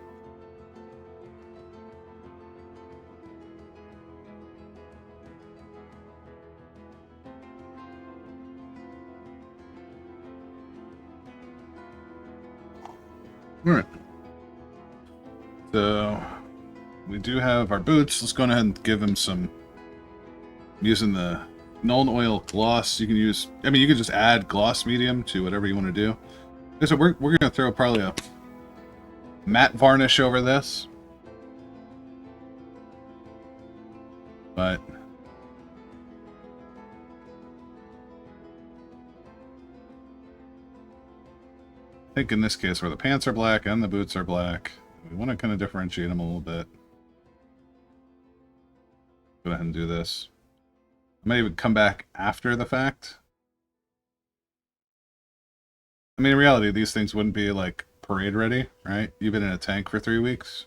Alright. So, we do have our boots. Let's go ahead and give him some... I'm using the Nuln Oil gloss. You can use... I mean, you can just add gloss medium to whatever you want to do. So we're going to throw probably a matte varnish over this. But... I think in this case where the pants are black and the boots are black, we want to kind of differentiate them a little bit. Go ahead and do this. I might even come back after the fact. I mean, in reality, these things wouldn't be like parade ready, right? You've been in a tank for 3 weeks.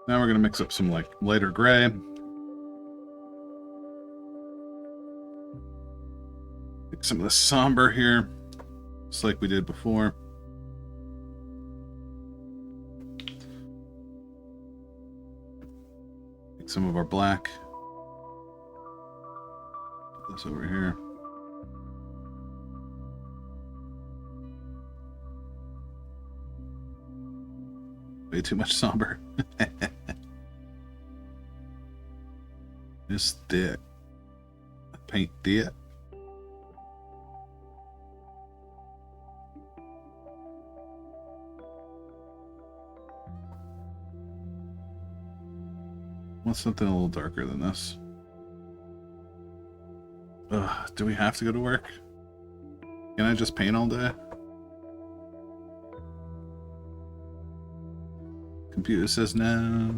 Now we're going to mix up some like lighter gray. Take some of the somber here, just like we did before. Take some of our black. Put this over here. Way too much somber. This thick. Paint thick. Want something a little darker than this. Ugh, do we have to go to work? Can I just paint all day? Computer says no.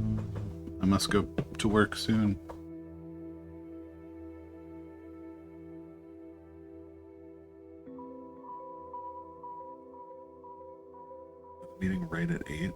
I must go to work soon. Meeting right at 8.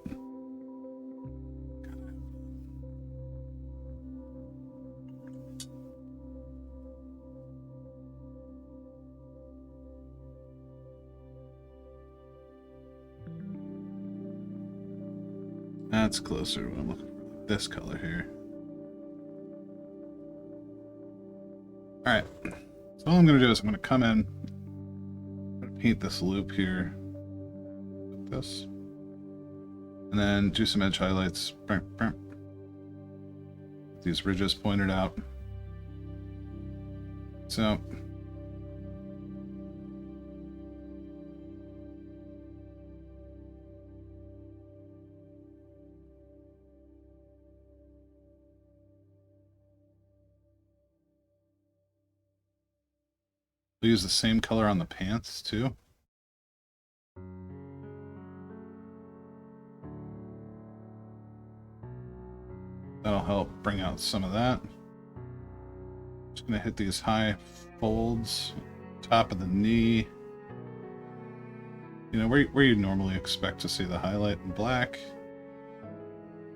That's closer. I'm looking for this color here. Alright. So all I'm going to do is I'm going to come in. I'm going to paint this loop here. Like this. And then do some edge highlights. These ridges pointed out. So... we'll use the same color on the pants too. That'll help bring out some of that. Just gonna hit these high folds, top of the knee. You know, where you normally expect to see the highlight in black.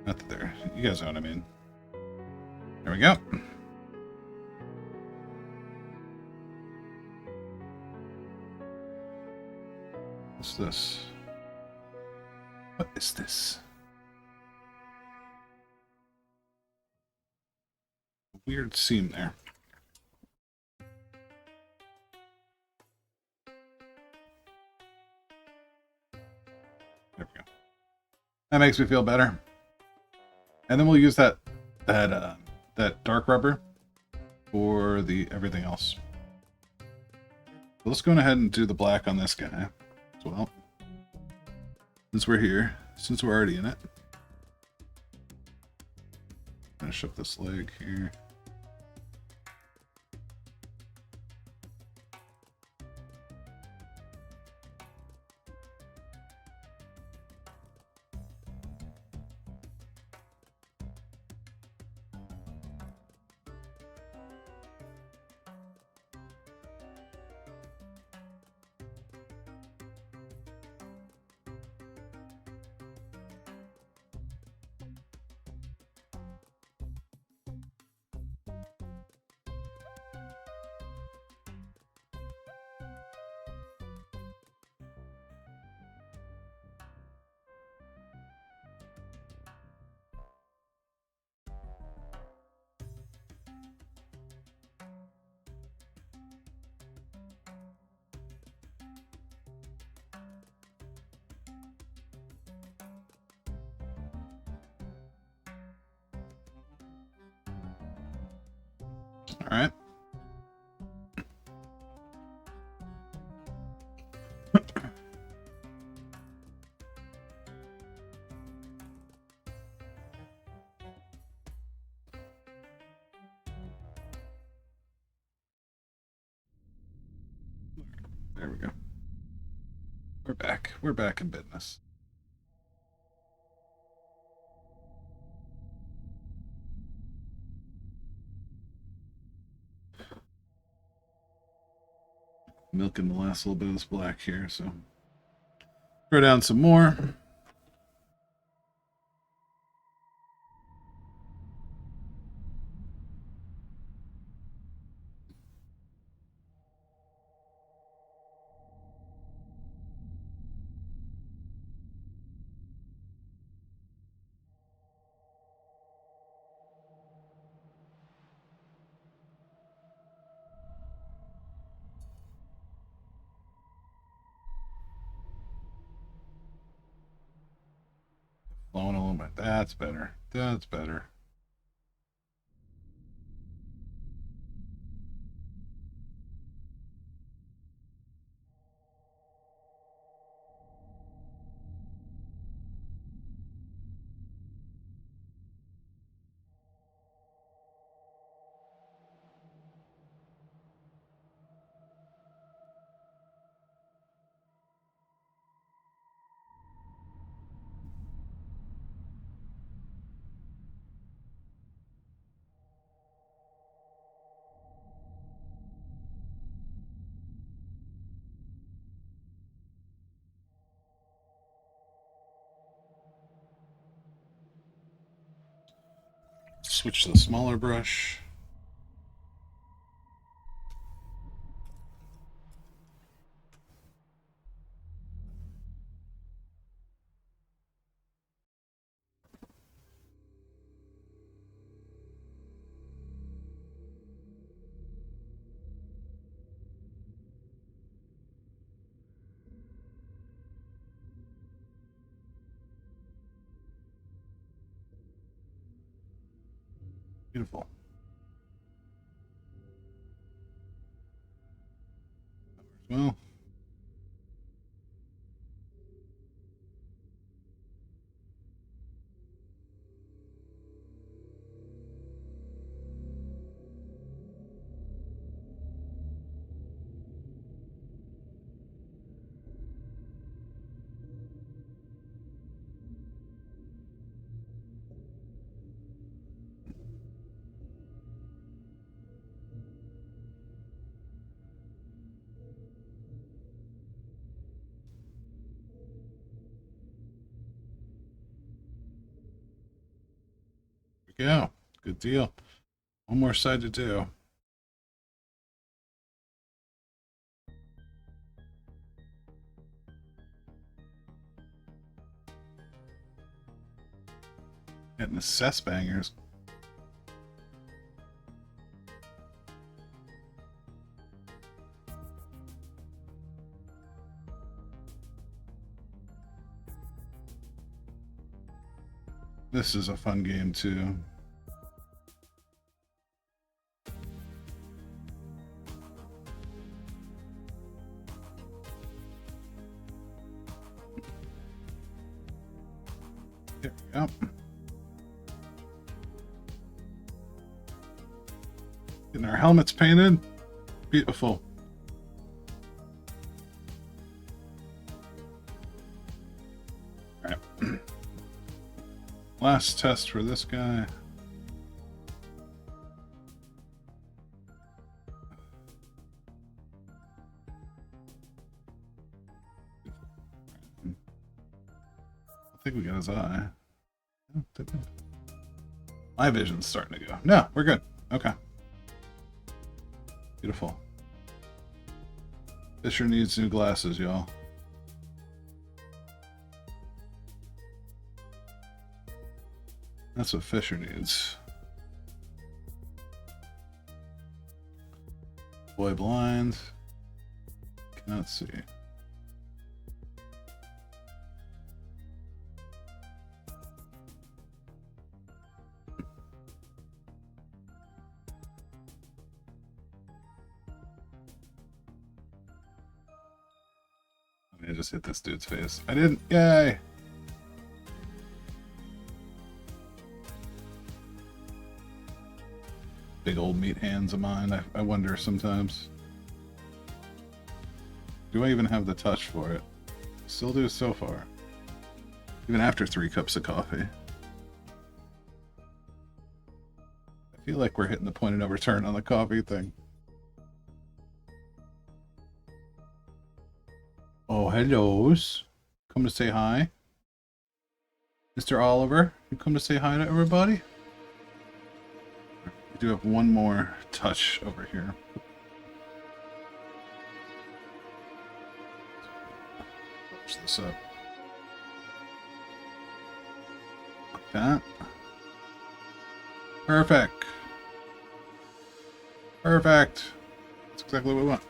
Not that there. You guys know what I mean. There we go. What's this? What is this? Weird seam there. There we go. That makes me feel better. And then we'll use that dark rubber for the everything else. So let's go ahead and do the black on this guy as well. Since we're here, since we're already in it. Finish up this leg here. All right. There we go. We're back. We're back in business. Milking the last little bit of this black here, so throw down some more. Flowing a little bit. That's better. That's better. Switch to the smaller brush. Beautiful. Well, go. Good deal. One more side to do. Getting the cess bangers. This is a fun game too. There we go. Getting our helmets painted. Beautiful. All right. Last test for this guy. I think we got his eye. My vision's starting to go. No, we're good. Okay. Beautiful. Fisher needs new glasses, y'all. That's what Fisher needs. Boy blind. Cannot see. I just hit this dude's face. I didn't. Yay! Big old meat hands of mine. I wonder sometimes. Do I even have the touch for it? Still do so far. Even after 3 cups of coffee. I feel like we're hitting the point of no return on the coffee thing. Oh, hellos. Come to say hi. Mr. Oliver, you come to say hi to everybody? We do have one more touch over here. Push this up. Like that. Perfect. Perfect. That's exactly what we want.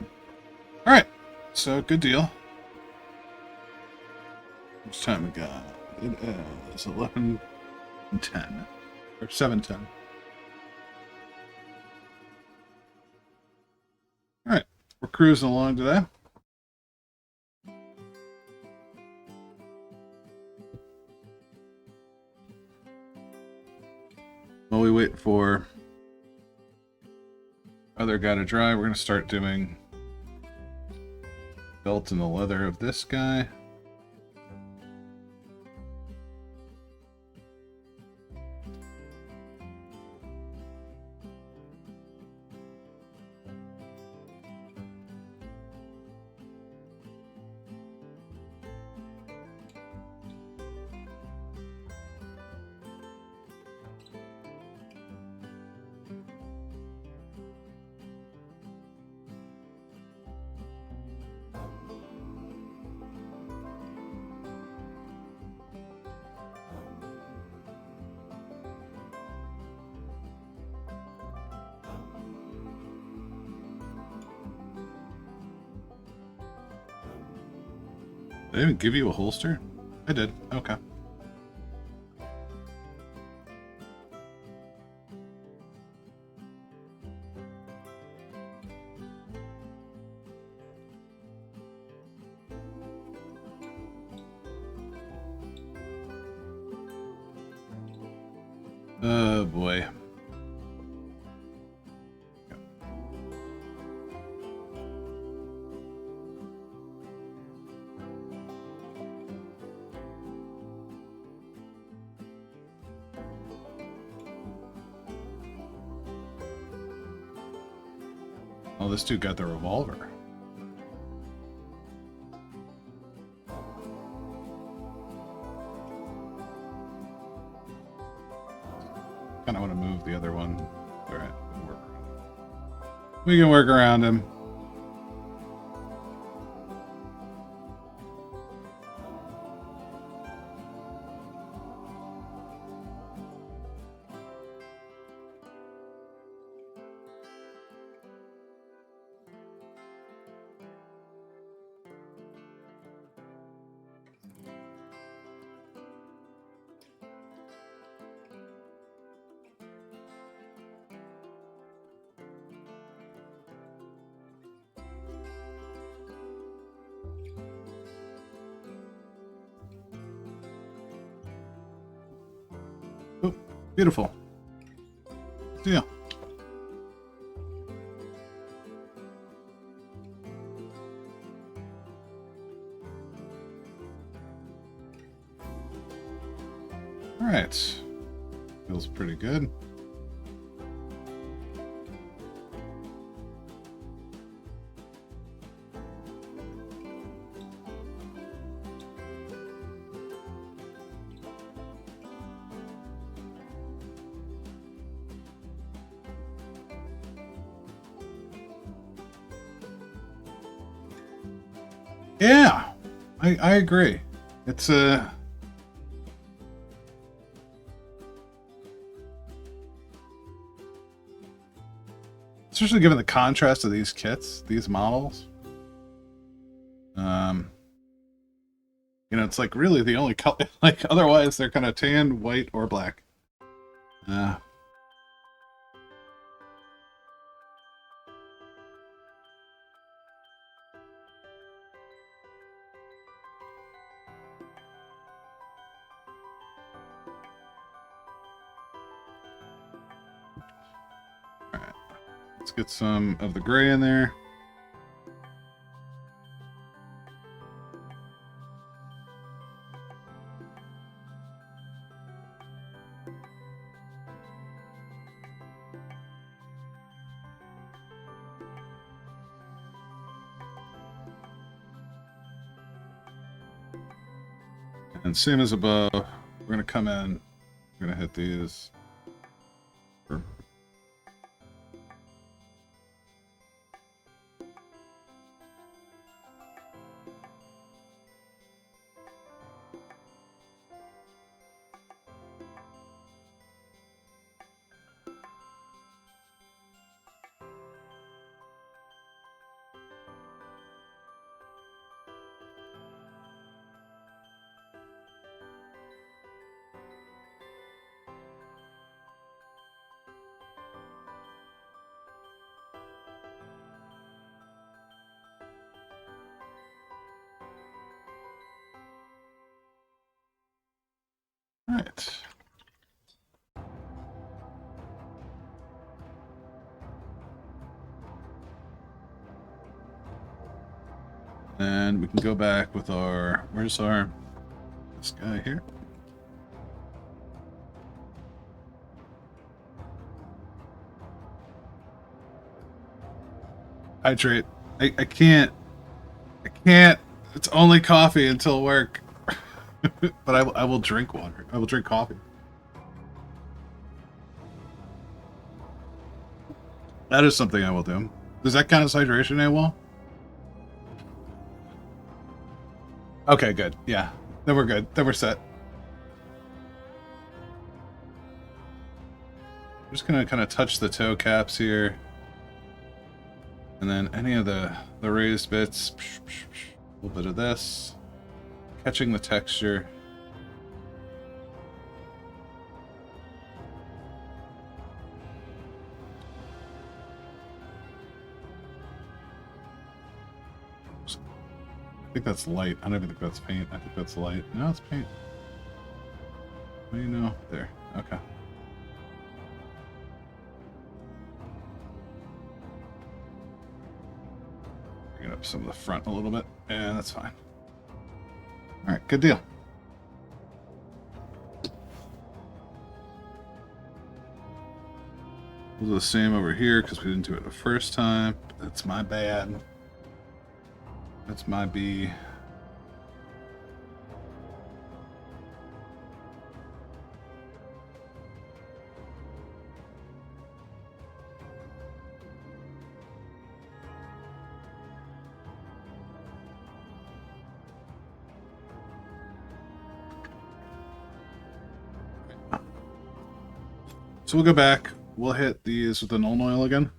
Alright, so good deal. How much time we got? It is 11:10. Or 7:10. Alright, we're cruising along today. While we wait for other guy to dry, we're going to start doing belt in the leather of this guy. Did I even give you a holster? I did. Okay. Oh boy. Oh, this dude got the revolver. kind of want to move the other one. All right, we can work around him. Oh, beautiful. Deal. All right. Feels pretty good. Yeah, I agree. It's especially given the contrast of these kits, these models. You know, it's like really the only color. Like otherwise, they're kind of tan, white, or black. Alright. Let's get some of the gray in there. And same as above, we're going to come in, we're going to hit these. All right. And we can go back with our, where's our, this guy here. Hydrate. I can't, it's only coffee until work. But I will drink water. I will drink coffee. That is something I will do. Does that count as hydration, AWOL? Okay, good. Yeah. Then we're good. Then we're set. I'm just gonna kind of touch the toe caps here. And then any of the raised bits. A little bit of this. Catching the texture. I think that's light. I don't even think that's paint. I think that's light. No, it's paint. What do you know? There. Okay. Bring it up some of the front a little bit. Yeah, that's fine. Alright, good deal. We'll do the same over here because we didn't do it the first time. That's my bad. That's my B. So we'll go back. We'll hit these with the Nuln Oil again.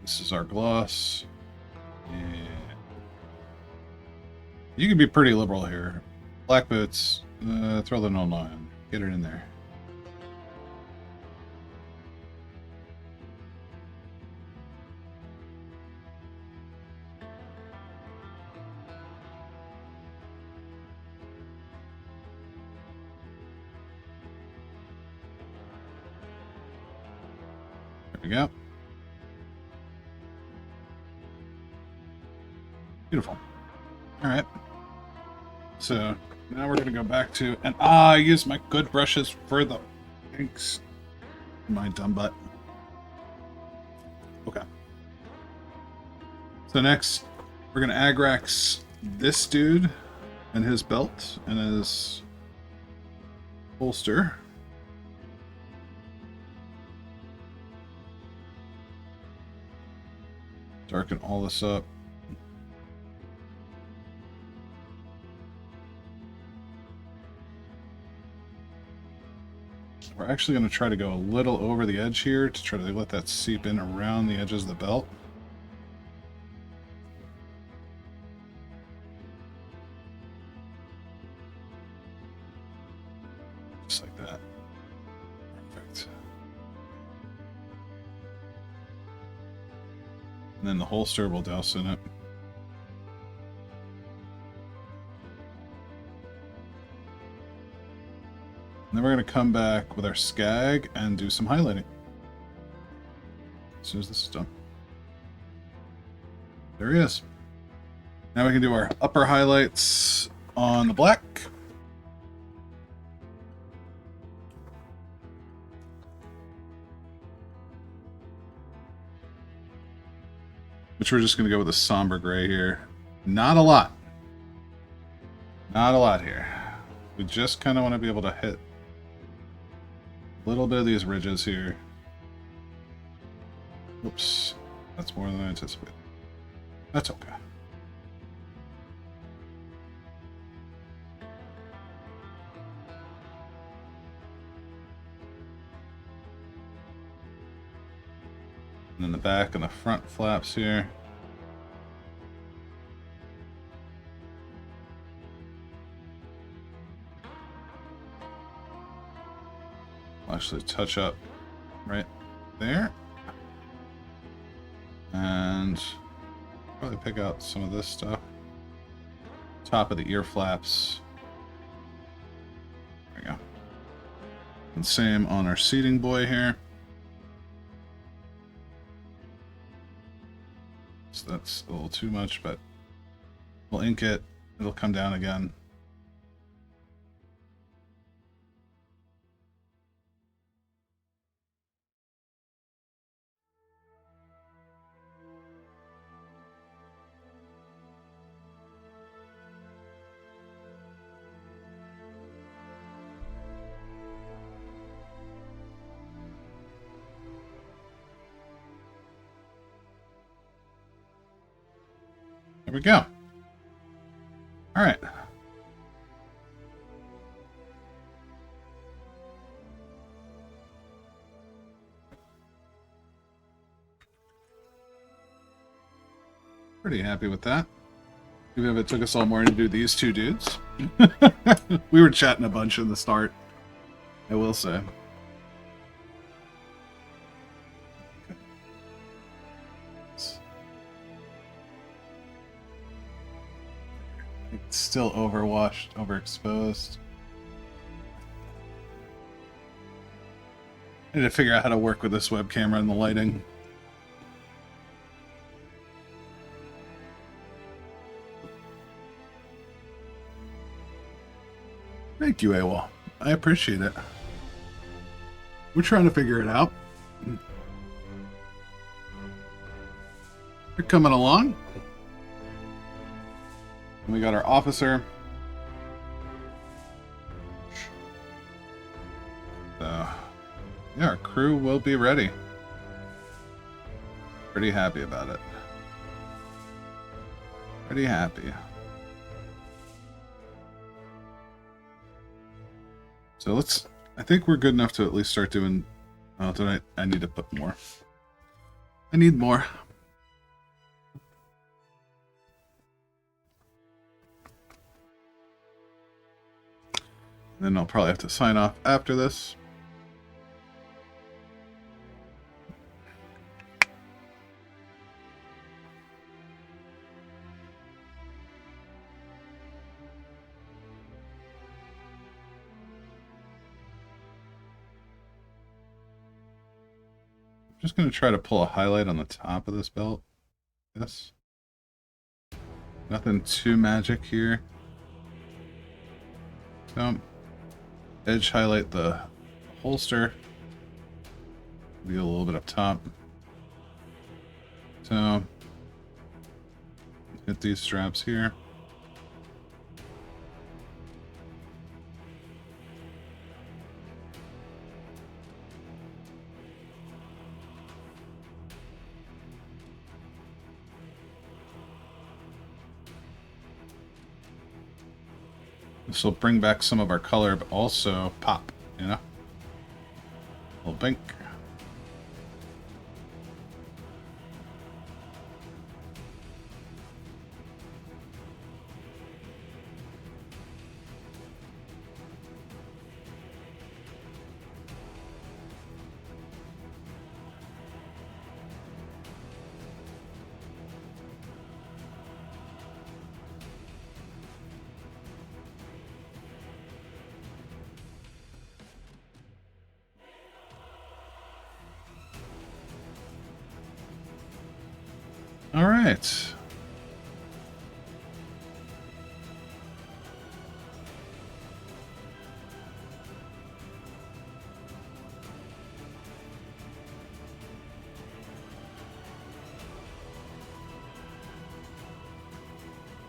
This is our gloss. Yeah. You can be pretty liberal here. Black boots. Throw the Nuln Oil in. Get it in there. There we go. Beautiful. All right. So now we're going to go back to, and I use my good brushes for the inks. My dumb butt. Okay. So next, we're going to Agrax this dude and his belt and his holster. Darken all this up. We're actually going to try to go a little over the edge here to try to let that seep in around the edges of the belt. Just like that. Perfect. And then the holster will douse in it. And then we're going to come back with our Skag and do some highlighting. As soon as this is done. There he is. Now we can do our upper highlights on the black. Which we're just going to go with a somber gray here. Not a lot. Not a lot here. We just kind of want to be able to hit a little bit of these ridges here. Oops. That's more than I anticipated. That's okay. And then the back and the front flaps here. I'll actually touch up right there. And probably pick out some of this stuff. Top of the ear flaps. There we go. And same on our seating boy here. So that's a little too much, but we'll ink it. It'll come down again. There we go. All right. Pretty happy with that. Even if it took us all morning to do these two dudes. We were chatting a bunch in the start, I will say. It's still overwashed, overexposed. I need to figure out how to work with this web camera and the lighting. Thank you, AWOL. I appreciate it. We're trying to figure it out. We're coming along. And we got our officer. So, yeah, our crew will be ready. Pretty happy about it. Pretty happy. So let's... I think we're good enough to at least start doing... Oh, did I need to put more. I need more. Then I'll probably have to sign off after this. I'm just going to try to pull a highlight on the top of this belt. Yes. Nothing too magic here. So, edge highlight the holster. Maybe a little bit up top. So, hit these straps here. This will bring back some of our color, but also pop, you know? A little pink. All right.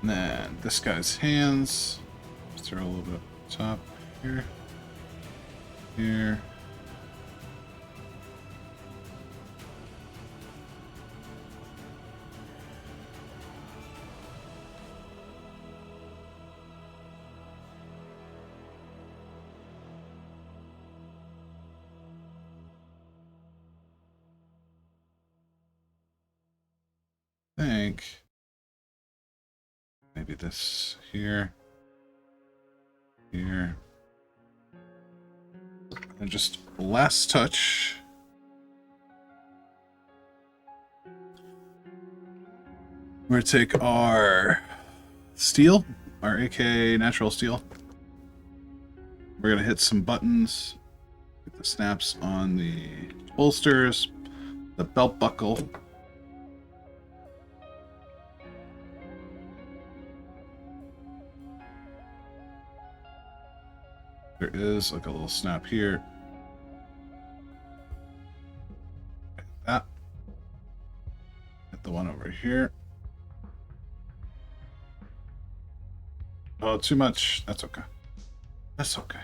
And then this guy's hands. Let's throw a little bit up top here. Here. Think maybe this here, here, and just last touch. We're gonna take our steel, our AK natural steel. We're gonna hit some buttons, get the snaps on the holsters, the belt buckle. There is like a little snap here. Hit that. Hit the one over here. Oh, too much. That's okay. That's okay.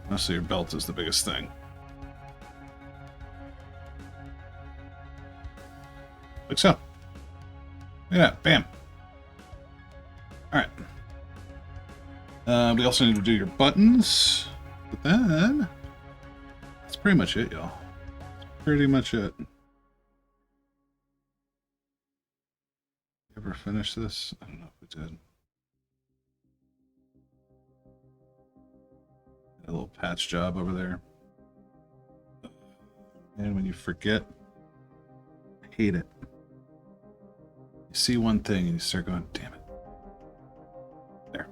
Honestly, your belt is the biggest thing. Like so. Look at that. Bam. Alright. We also need to do your buttons. But then... that's pretty much it, y'all. Pretty much it. Ever finish this? I don't know if we did. A little patch job over there. And when you forget, I hate it. You see one thing and you start going, damn it. There.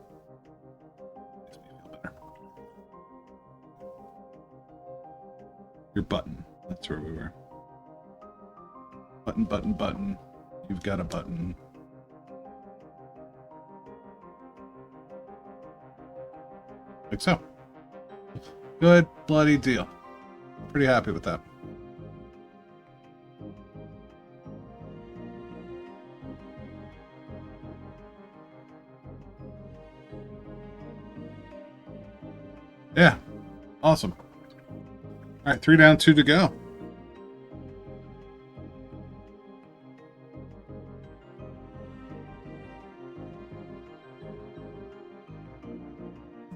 Makes me feel better. Your button. That's where we were. Button, button, button. You've got a button. Like so. Good bloody deal. Pretty happy with that. Yeah, awesome. All right, 3 down, 2 to go.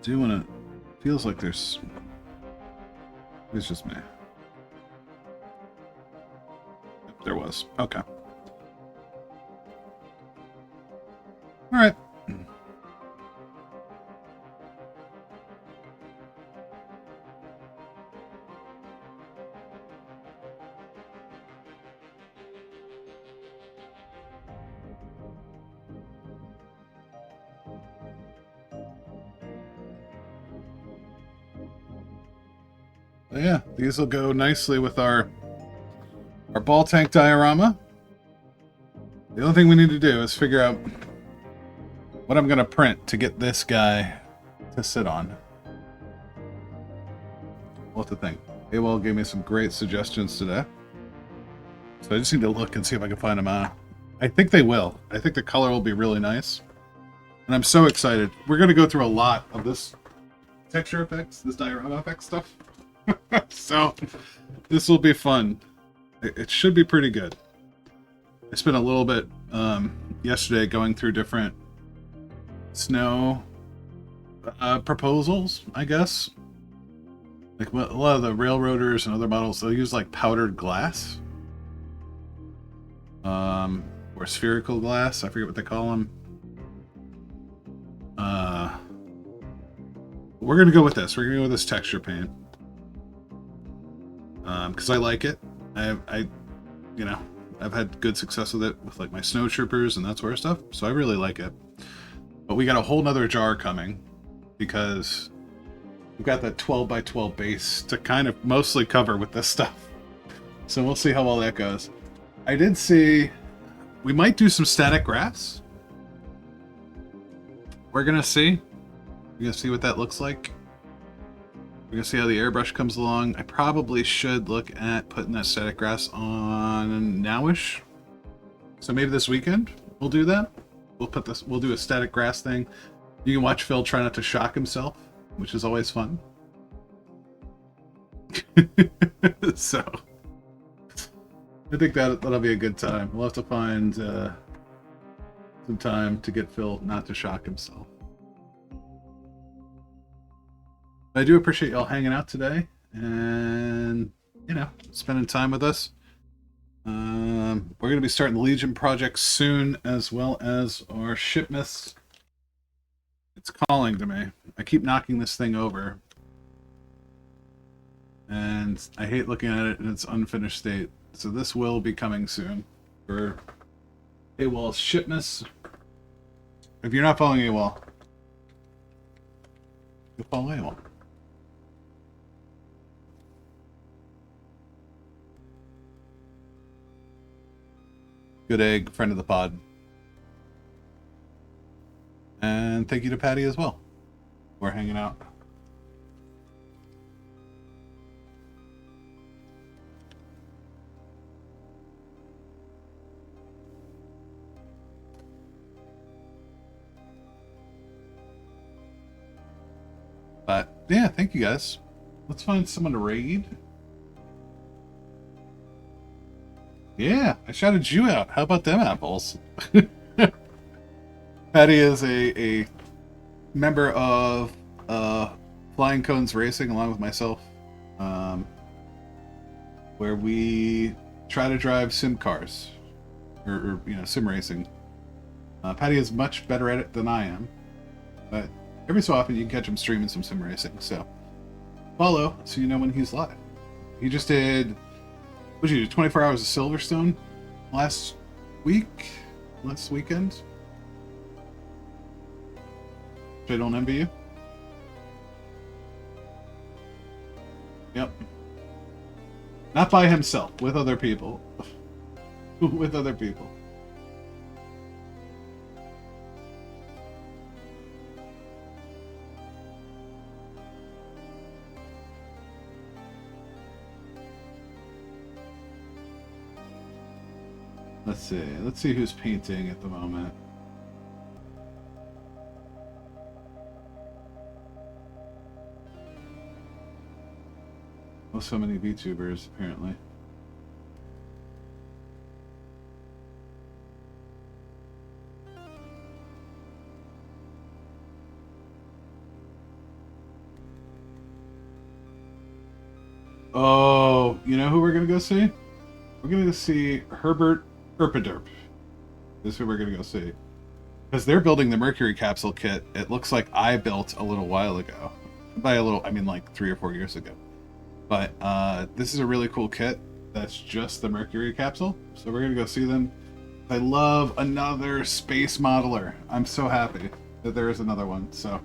Do want to... Feels like there's... It's just me. Yep, there was. Okay. All right. Yeah, these will go nicely with our ball tank diorama. The only thing we need to do is figure out what I'm going to print to get this guy to sit on. We'll have to think. AWOL gave me some great suggestions today. So I just need to look and see if I can find them out. I think they will. I think the color will be really nice. And I'm so excited. We're going to go through a lot of this texture effects, this diorama effects stuff. So this will be fun. It should be pretty good. I spent a little bit yesterday going through different snow proposals, I guess. Like a lot of the railroaders and other models, they'll use like powdered glass. Or spherical glass. I forget what they call them. We're going to go with this. We're going to go with this texture paint. Because I like it. You know, I've had good success with it with like my snow troopers and that sort of stuff. So I really like it. But we got a whole nother jar coming because we've got that 12 by 12 base to kind of mostly cover with this stuff. So we'll see how well that goes. I did see we might do some static grass. We're gonna see. We're gonna see what that looks like. We're gonna see how the airbrush comes along. I probably should look at putting that static grass on nowish. So maybe this weekend we'll do that. We'll do a static grass thing. You can watch Phil try not to shock himself, which is always fun. So I think that'll be a good time. We'll have to find some time to get Phil not to shock himself. I do appreciate y'all hanging out today and, you know, spending time with us. We're going to be starting the Legion project soon, as well as our Shipmiths. It's calling to me. I keep knocking this thing over. And I hate looking at it in its unfinished state. So this will be coming soon for AWOL's Shipmiths. If you're not following AWOL, you'll follow AWOL. Good egg, friend of the pod. And thank you to Patty as well. We're hanging out. But yeah, thank you guys. Let's find someone to raid. Yeah, I shouted you out. How about them apples? Patty is a member of Flying Cones Racing along with myself, where we try to drive sim cars, or you know, sim racing. Patty is much better at it than I am, but every so often you can catch him streaming some sim racing. So follow so you know when he's live. He just did. What did you do? 24 hours of Silverstone last weekend. I don't envy you. Yep. Not by himself, with other people. With other people. Let's see. Let's see who's painting at the moment. Well, so many VTubers, apparently. Oh, you know who we're gonna go see? We're gonna go see Herbert Herpaderp. This is who we're gonna go see. Because they're building the Mercury capsule kit. It looks like I built a little while ago. By a little, I mean like 3 or 4 years ago. But this is a really cool kit. That's just the Mercury capsule. So we're gonna go see them. I love another space modeler. I'm so happy that there is another one. So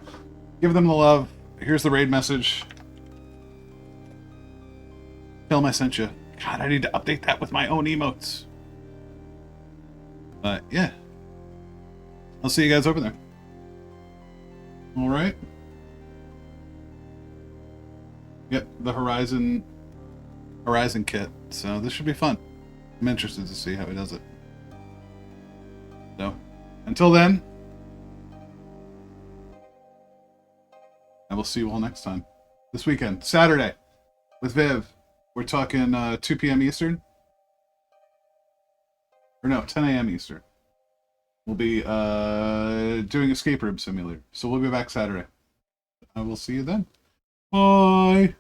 give them the love. Here's the raid message. Tell them I sent you. God, I need to update that with my own emotes. But yeah. I'll see you guys over there. Alright. Yep, the Horizon kit. So this should be fun. I'm interested to see how he does it. So, until then, I will see you all next time. This weekend, Saturday, with Viv. We're talking 2 p.m. Eastern. Or no, 10 a.m. Eastern. We'll be doing Escape Room Simulator. So we'll be back Saturday. I will see you then. Bye!